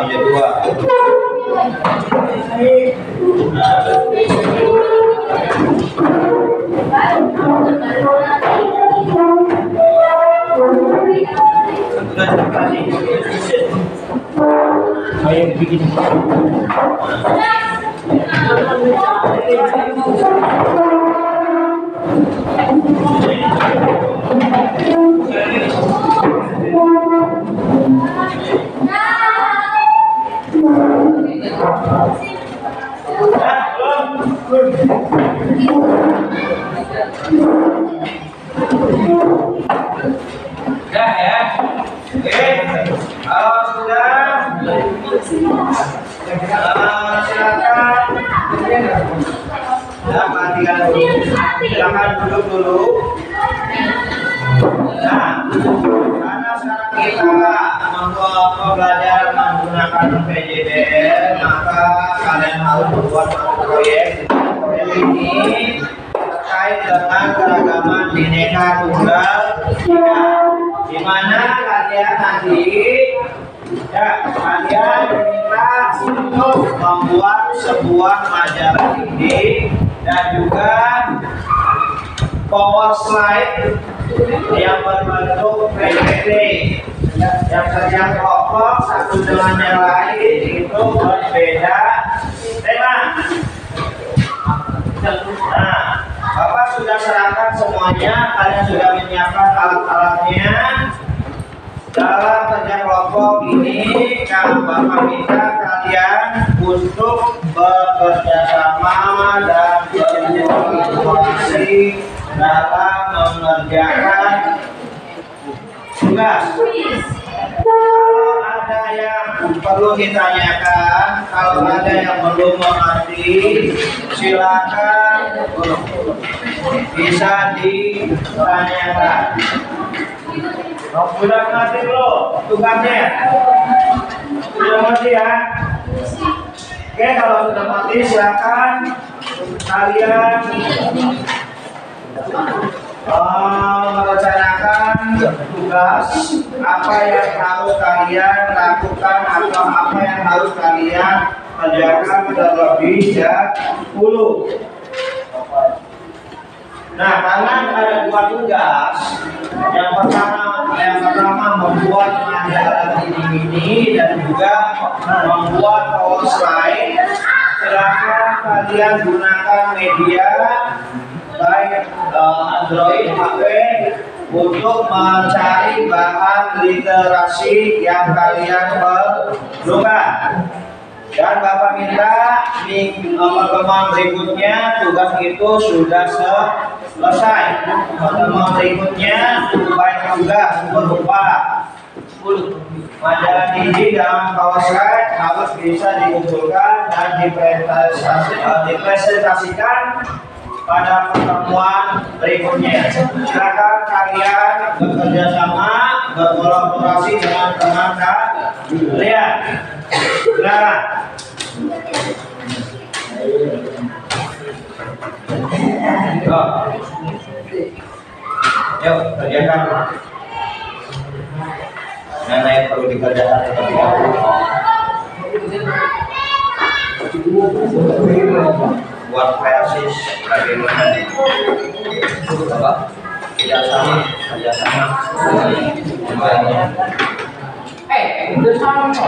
Speaker 3: Ayo bikin.
Speaker 1: Sudah ya. Oke. Kalau sudah, silakan. Nah, perhatikan dulu. Silakan duduk dulu. Nah, karena sekarang kita belajar menggunakan PJDR, maka kalian harus membuat proyek. Proyek ini terkait dengan keragaman Bhinneka Tunggal Ika, di mana kalian nanti kalian diminta untuk membuat sebuah majalah ini dan juga power slide yang berbentuk PPT yang kerja kelompok satu dengan yang lain itu berbeda tema. Nah, Bapak sudah serahkan semuanya, kalian sudah menyiapkan alat-alatnya. Dalam kerja kelompok ini, Bapak minta kalian untuk bekerja sama dan berkolaborasi dalam mengerjakan tugas. Kalau ada yang perlu ditanyakan, kalau ada yang belum mengerti, silakan bisa ditanyakan. Sudah mengerti belum tugasnya? Sudah mengerti ya? Oke, kalau sudah mengerti silakan kalian merencanakan tugas apa yang harus kalian lakukan atau apa yang harus kalian kerjakan terlebih dahulu. Nah, karena ada dua tugas. Yang pertama membuat pelajaran ini dan juga membuat power slide. Silakan kalian gunakan media baik Android HP untuk mencari bahan literasi yang kalian perlukan. Dan Bapak minta di pertemuan berikutnya tugas itu sudah selesai. Pertemuan berikutnya baik tugas berupa majalah ini dalam PowerPoint harus bisa dikumpulkan dan dipresentasikan pada pertemuan berikutnya. Silakan kalian bekerja sama, berkolaborasi dengan teman kalian. Silakan. Yuk, kerjakan. Mana yang perlu dikerjakan terlebih dahulu? Buat versi bagaimana nih? Coba kerjasama.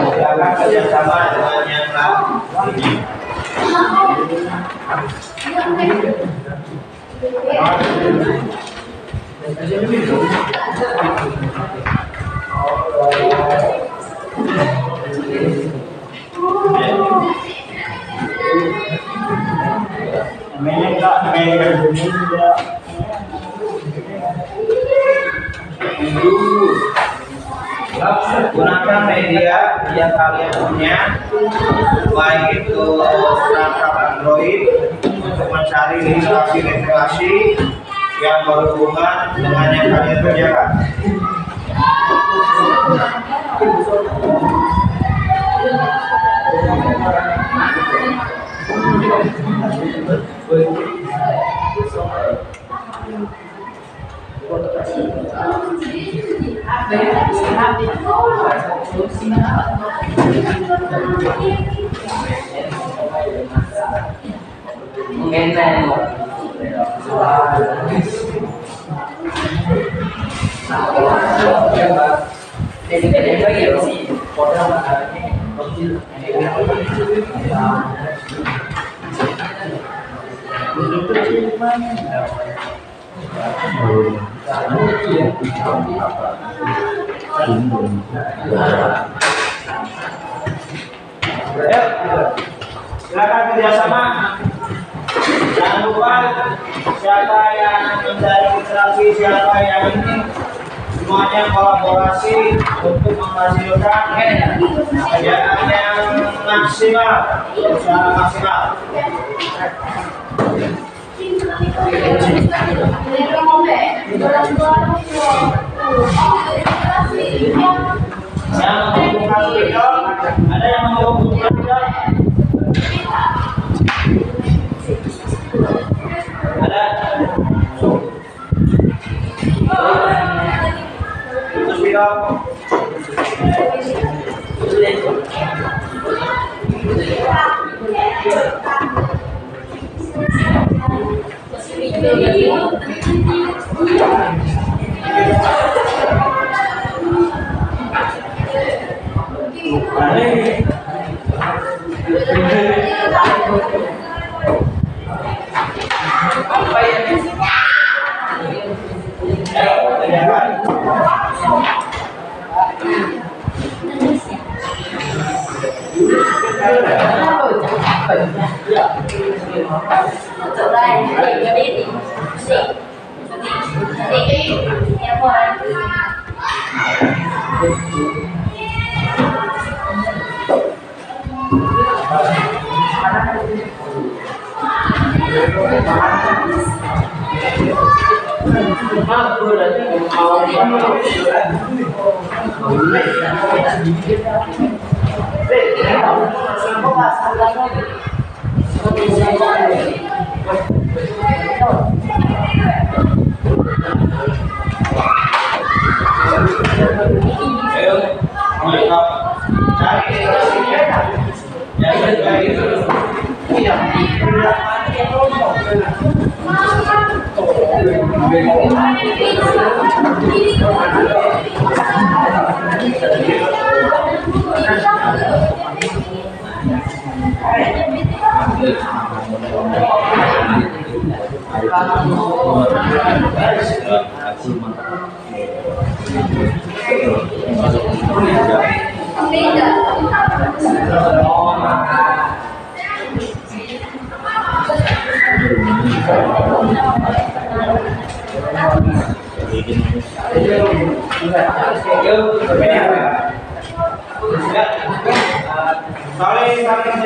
Speaker 1: Silakan kerjasama dengan yang lain. Gunakan media yang kalian punya, baik itu perangkat Android untuk mencari literasi yang berhubungan dengan yang kalian kerjakan. Silakan kerjasama. Jangan lupa siapa yang mencari literasi, siapa yang ini, semuanya kolaborasi untuk menghasilkan kerjaan yang maksimal, secara maksimal. Yang menghubungkan video, ada yang menghubungkan video? Ada? Putus video. Ayo, mantap. Cari saling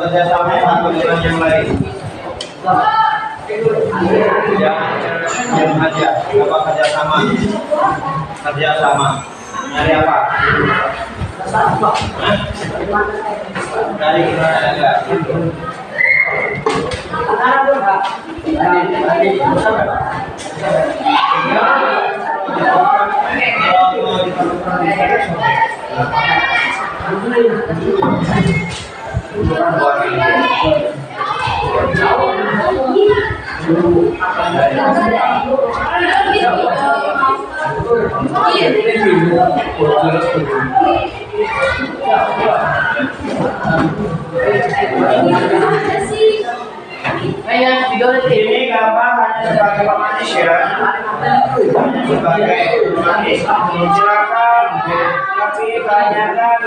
Speaker 1: kerjasama satu dengan yang lain. Jangan aja apa kerjasama dari apa? Dari gimana enggak? Ini gambar hanya sebagai pemanis ya, sebagai pemanis. Silakan, tapi banyakkan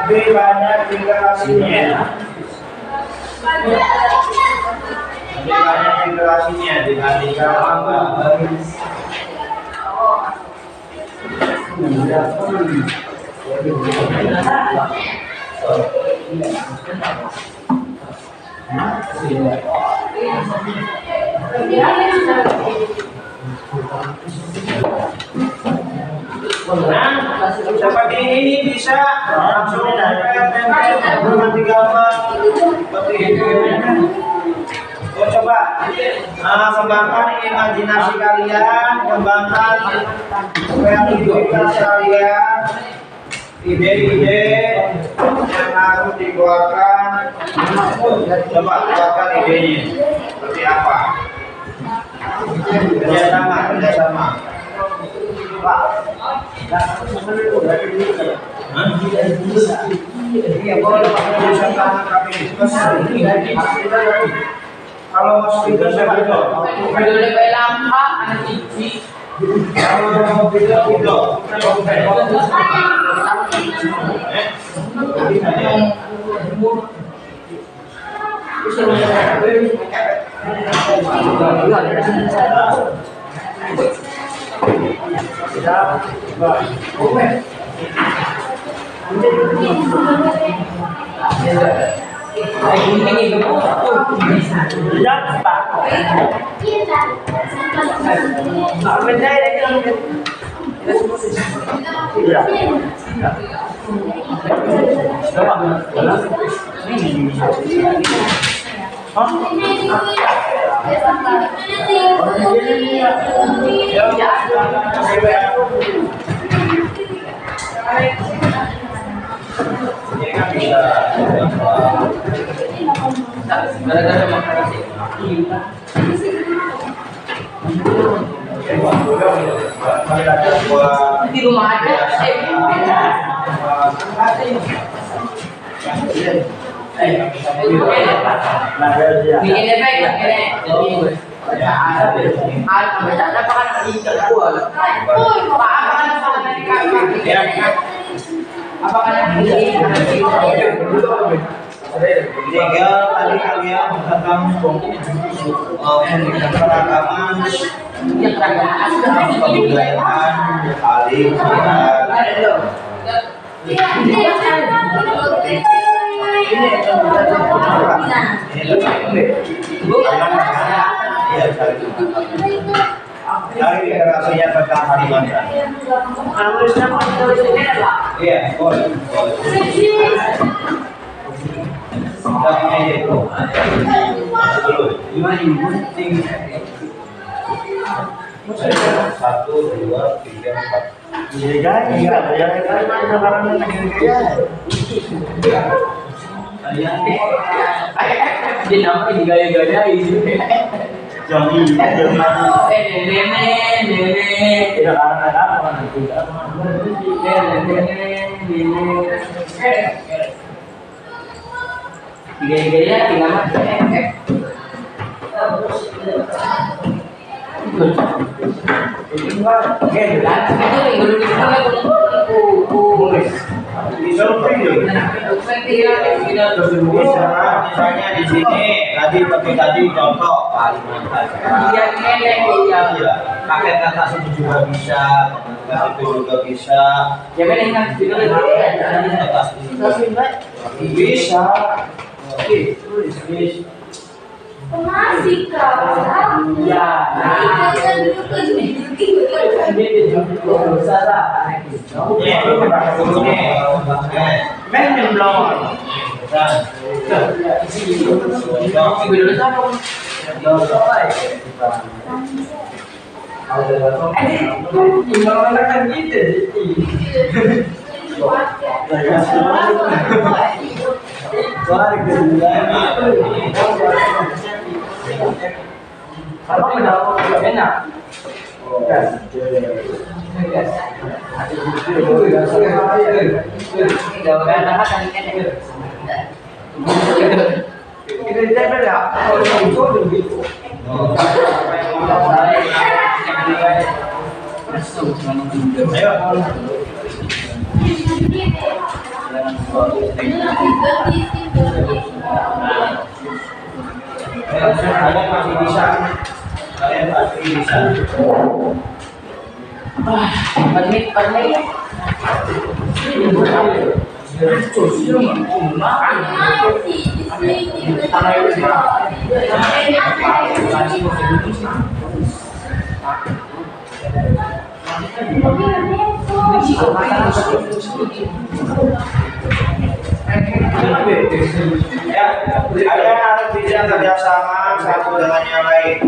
Speaker 1: lebih banyak literasinya. Lebih banyak literasinya dibandingkan manga. Nah, seperti ini bisa langsung ganti gambar seperti ini. Oh, coba kembangkan imajinasi kalian, kembangkan kreativitas kalian, ide-ide yang harus dikeluarkan. Coba keluarkan idenya seperti apa? Kerjasama. Kalau mau speaker saya video. Kalau mau video.
Speaker 2: Di rumah aja. Bikin efek lah
Speaker 1: Tinggal tadi kalian tentang keragaman kebudayaan saling dari literasinya tentang Kalimantan. Iya, boleh. Satu, dua, tiga, empat. Misalnya di sini tadi contoh Kalimantan. Pakai kata suku juga bisa, kata itu juga bisa. Bisa.
Speaker 4: Masih kau.
Speaker 1: Ya.
Speaker 2: Kalau mendapat enak.
Speaker 1: Kalian masih bisa. Kalian pasti bisa. Ya, kalian harus bisa kerjasama satu dengan yang lain.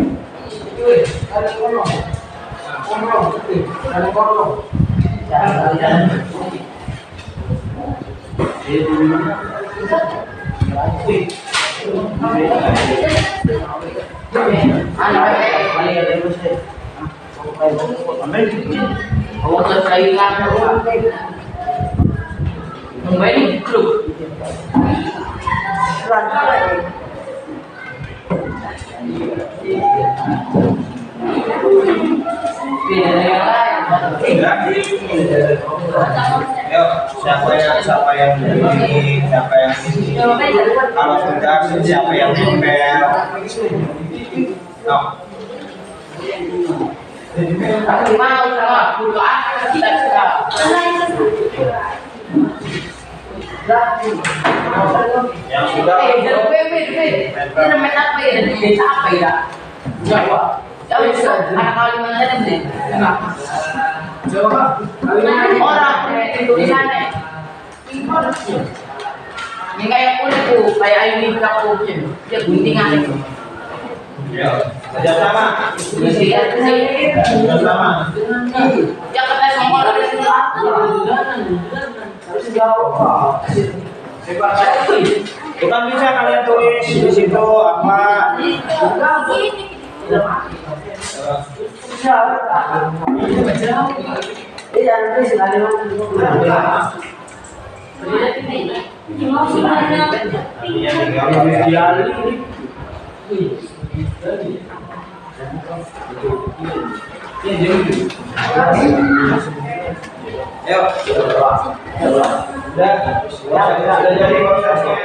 Speaker 1: Siapa yang ini, siapa yang ini. Kalau sudah siapa yang nempel.
Speaker 2: Aku mau sama butuh apa kita suka.
Speaker 1: Yang sudah
Speaker 2: Ini namanya apa ya? Dari desa apa ya? Jawa. Jawa itu anak Kalimantan deh. Jawa. Orang itu di sana. Ini kayak kulit tuh, kayak ayu di belakang dia guntingan itu.
Speaker 1: ya, kerjasama. Kerjasama.
Speaker 2: Ya kata semua orang di situ
Speaker 1: Bukan bisa kalian tulis di situ apa? Ayo. Sudah jadi prosesnya.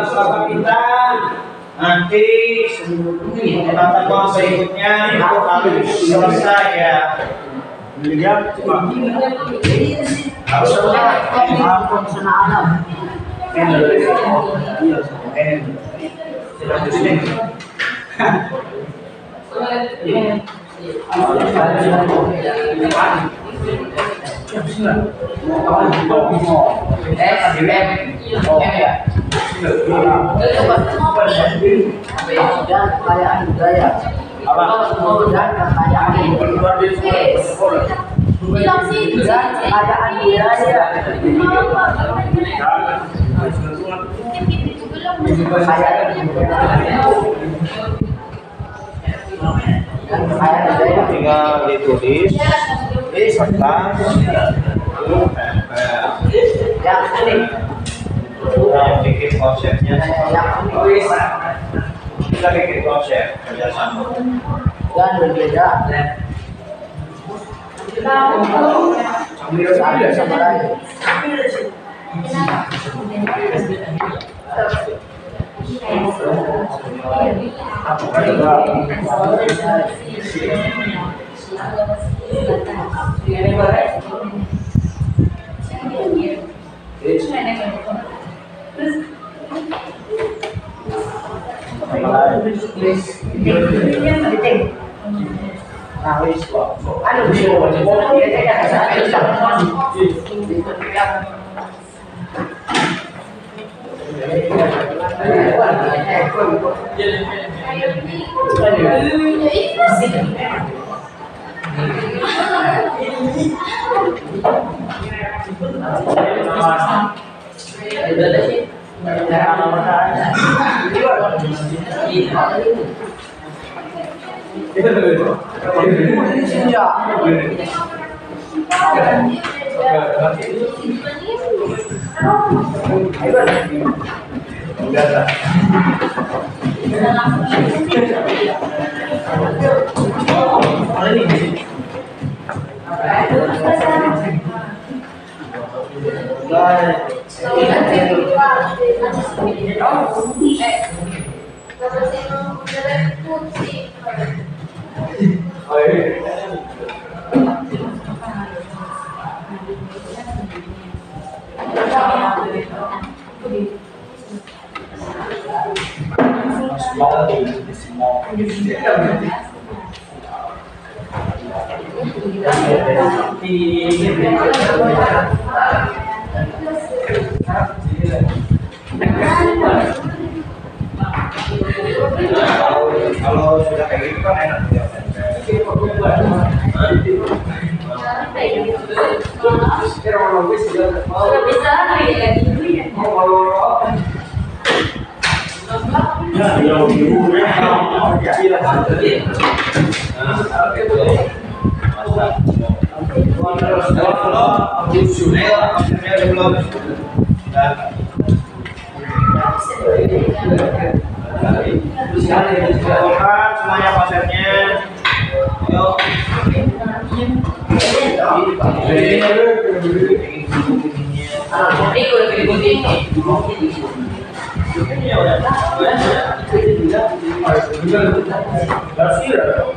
Speaker 1: Sahabat kita nanti pertemuan berikutnya itu harus selesai ya. Harus
Speaker 2: kekayaan budaya. Dan kekayaan
Speaker 6: Bilang sih itu
Speaker 2: dan kekayaan budaya.
Speaker 1: tinggal ditulis tentang yang bikin konsepnya. Kita bikin konsep kerjasama.
Speaker 2: Dan berbeda satu sama lain.
Speaker 1: Kalau sudah kayak gitu kan enak ya. Semuanya konsepnya. Ayo.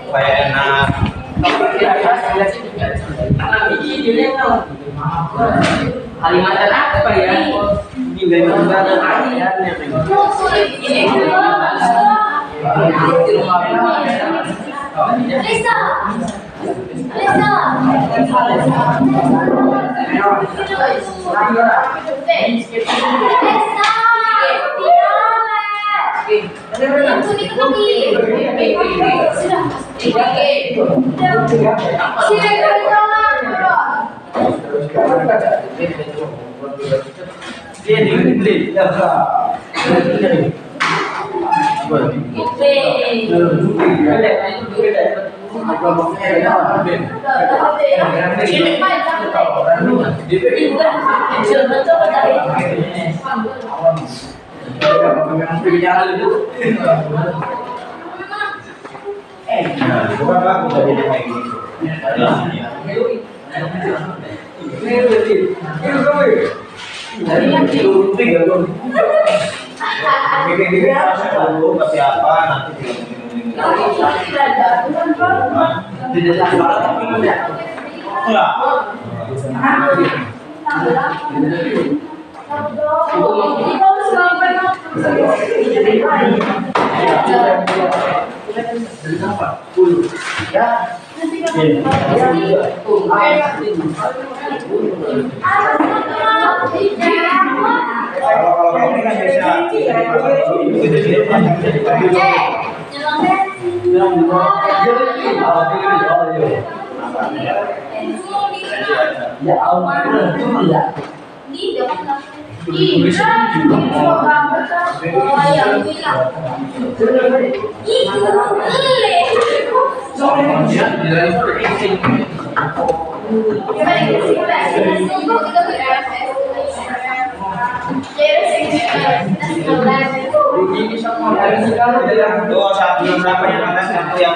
Speaker 1: Supaya enak.
Speaker 2: Kalimantan apa ya?
Speaker 6: Lisa.
Speaker 1: Nah, itu kan lagu jadi kayak gitu. Bikin dulu tapi apa nanti kalau ini kan tuh satu berapa yang ada satu yang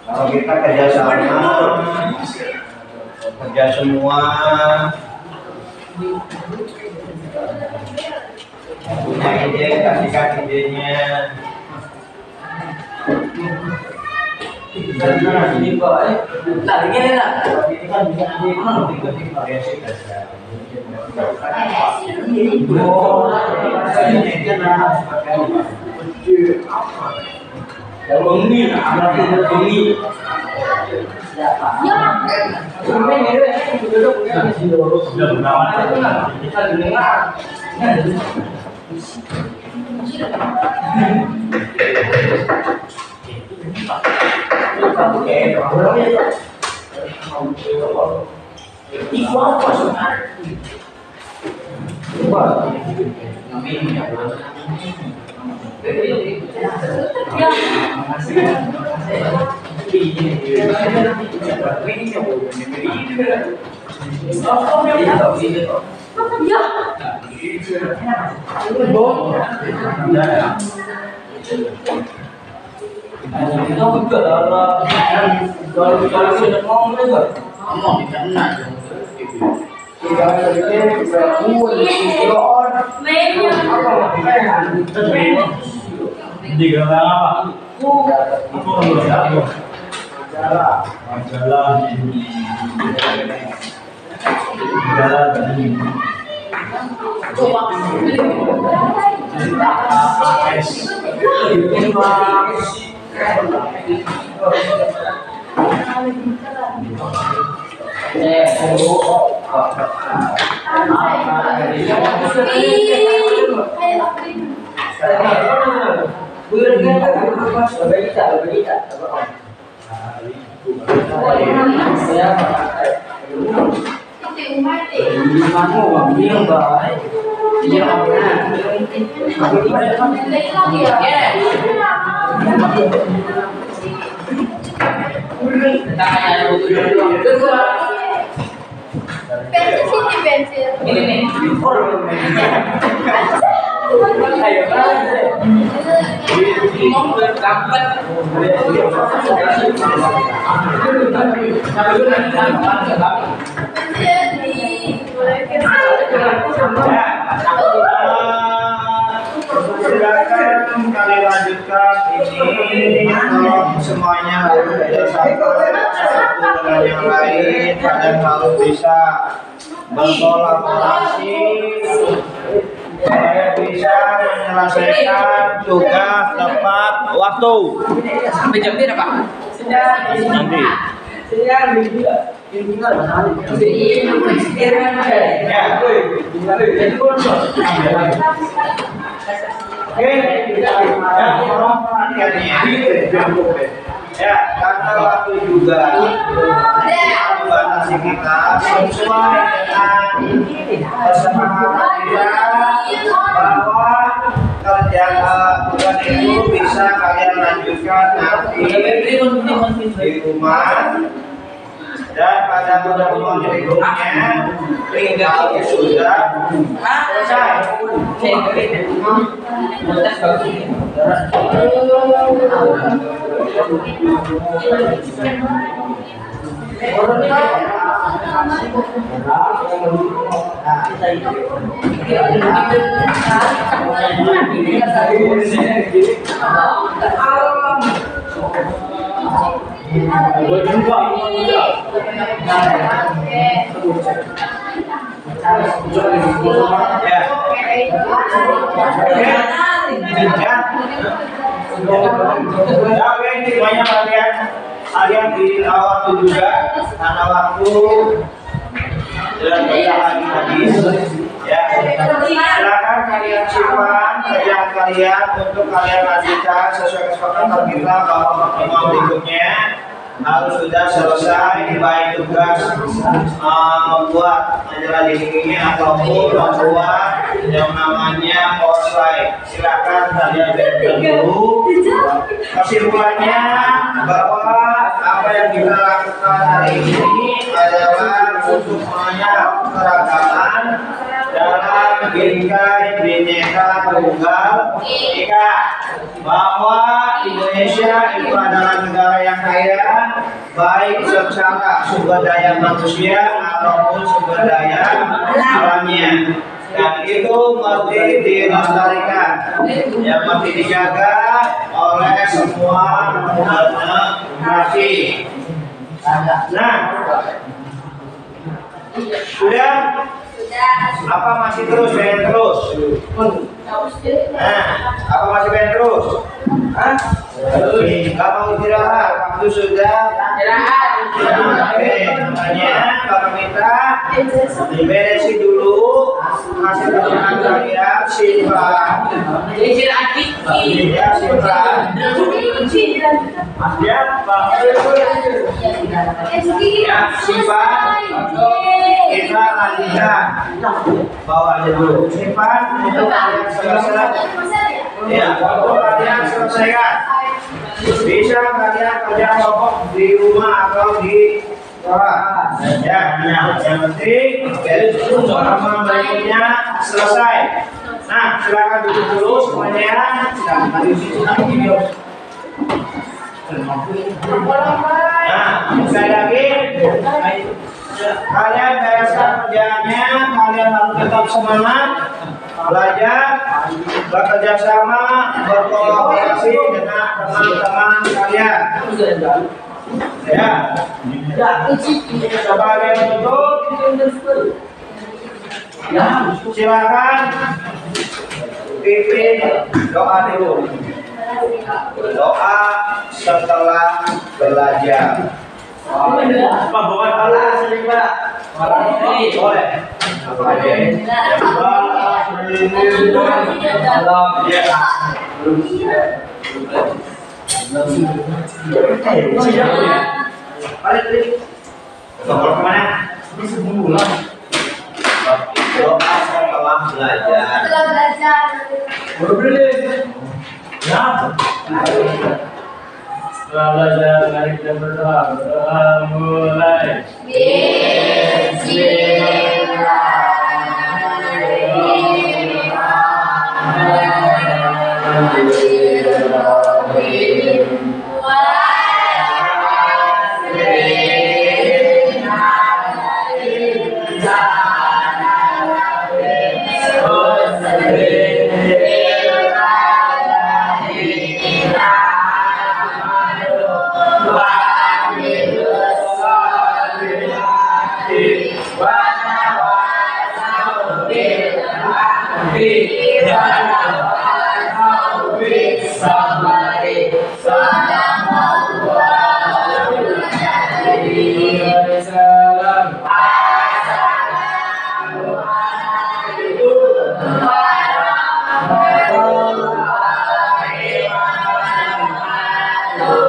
Speaker 1: kalau kita kerja semua punya ide, kasihkan idenya. Ini kok, ini kan bisa variasi saja.
Speaker 2: Pensil. Ini nih.
Speaker 1: Silakan kalian lanjutkan ini. Tolong semuanya harus kerjasama satu dengan yang lain dan harus bisa berkolaborasi supaya bisa menyelesaikan tugas tepat waktu.
Speaker 2: Sampai jam berapa?
Speaker 1: Nanti. Ya, karena waktu juga membatasi kita sesuai dengan kesepakatan kita bahwa kerja tugas itu bisa kalian lanjutkan nanti di rumah. Dan pada pertemuan berikutnya tinggal sudah selesai. Semuanya kalian di waktu juga karena waktu dan lagi ya. Silakan kalian simpan kerjaan kalian untuk kalian lanjutkan sesuai kesepakatan kita bahwa pertemuan berikutnya harus sudah selesai, baik tugas membuat majalah dindingnya ataupun membuat yang namanya outline. Silakan kalian berikan dulu. Kesimpulannya bahwa apa yang kita lakukan hari ini adalah untuk mengenal keragaman dalam bingkai Bhinneka Tunggal Ika, bahwa Indonesia itu adalah negara yang kaya baik secara sumber daya manusia ataupun sumber daya alamnya, dan itu mesti dilestarikan, yang mesti dijaga oleh semua generasi. Nah, sudah? Apa masih terus pengen terus? Nah, apa masih pengen terus? Nggak mau istirahat, waktu sudah istirahat. Oke, makanya Bapak minta diberesin dulu hasil kerjaan kalian, simpan. Ya, simpan. Ya, Bapak. Ya, simpan. Kita lanjutkan. Bawa aja dulu. Simpan untuk kalian selesai. Ya, untuk kalian selesaikan. Bisa kalian kerja kelompok di rumah atau di sekolah. Ya, yang penting pertemuan berikutnya selesai. Nah, silakan duduk dulu semuanya. Nah, sekali lagi kalian bereskan kerjaannya, kalian harus tetap semangat belajar, bekerja sama, berkolaborasi dengan teman-teman kalian. Ya, sebagai penutup, silakan pimpin doa dulu. Doa setelah belajar. Pak, bukan Allah sering Pak. Boleh. Nomor kemana?
Speaker 3: Ini sebulan.
Speaker 1: Doa setelah belajar.
Speaker 2: Setelah belajar.
Speaker 3: Baru beli. Ya. Setelah belajar, mari kita berdoa. Berdoa mulai.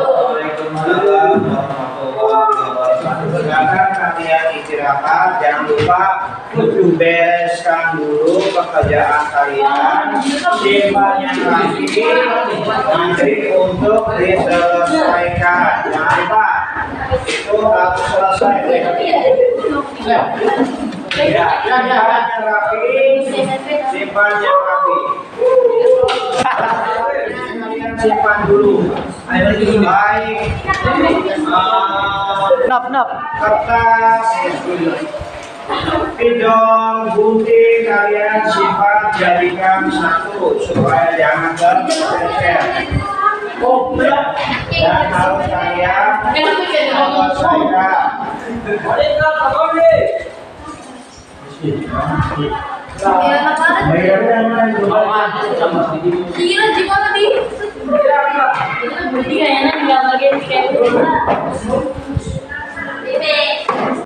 Speaker 1: Waalaikumsalam warahmatullahi wabarakatuh. Silakan kalian istirahat, jangan lupa bereskan dulu pekerjaan kalian, simpannya lagi nanti untuk diselesaikan. Jangan lupa itu harus selesai. Ya, simpannya rapi, simpannya rapi. Kalian simpan dulu. Baik. Kertas, pidong, gunting kalian simpan jadikan satu supaya jangan tercecer. Dan harus kalian selesaikan.
Speaker 2: Gila, gimana nih? Itu berarti kayaknya nggak bagian kayak gitu.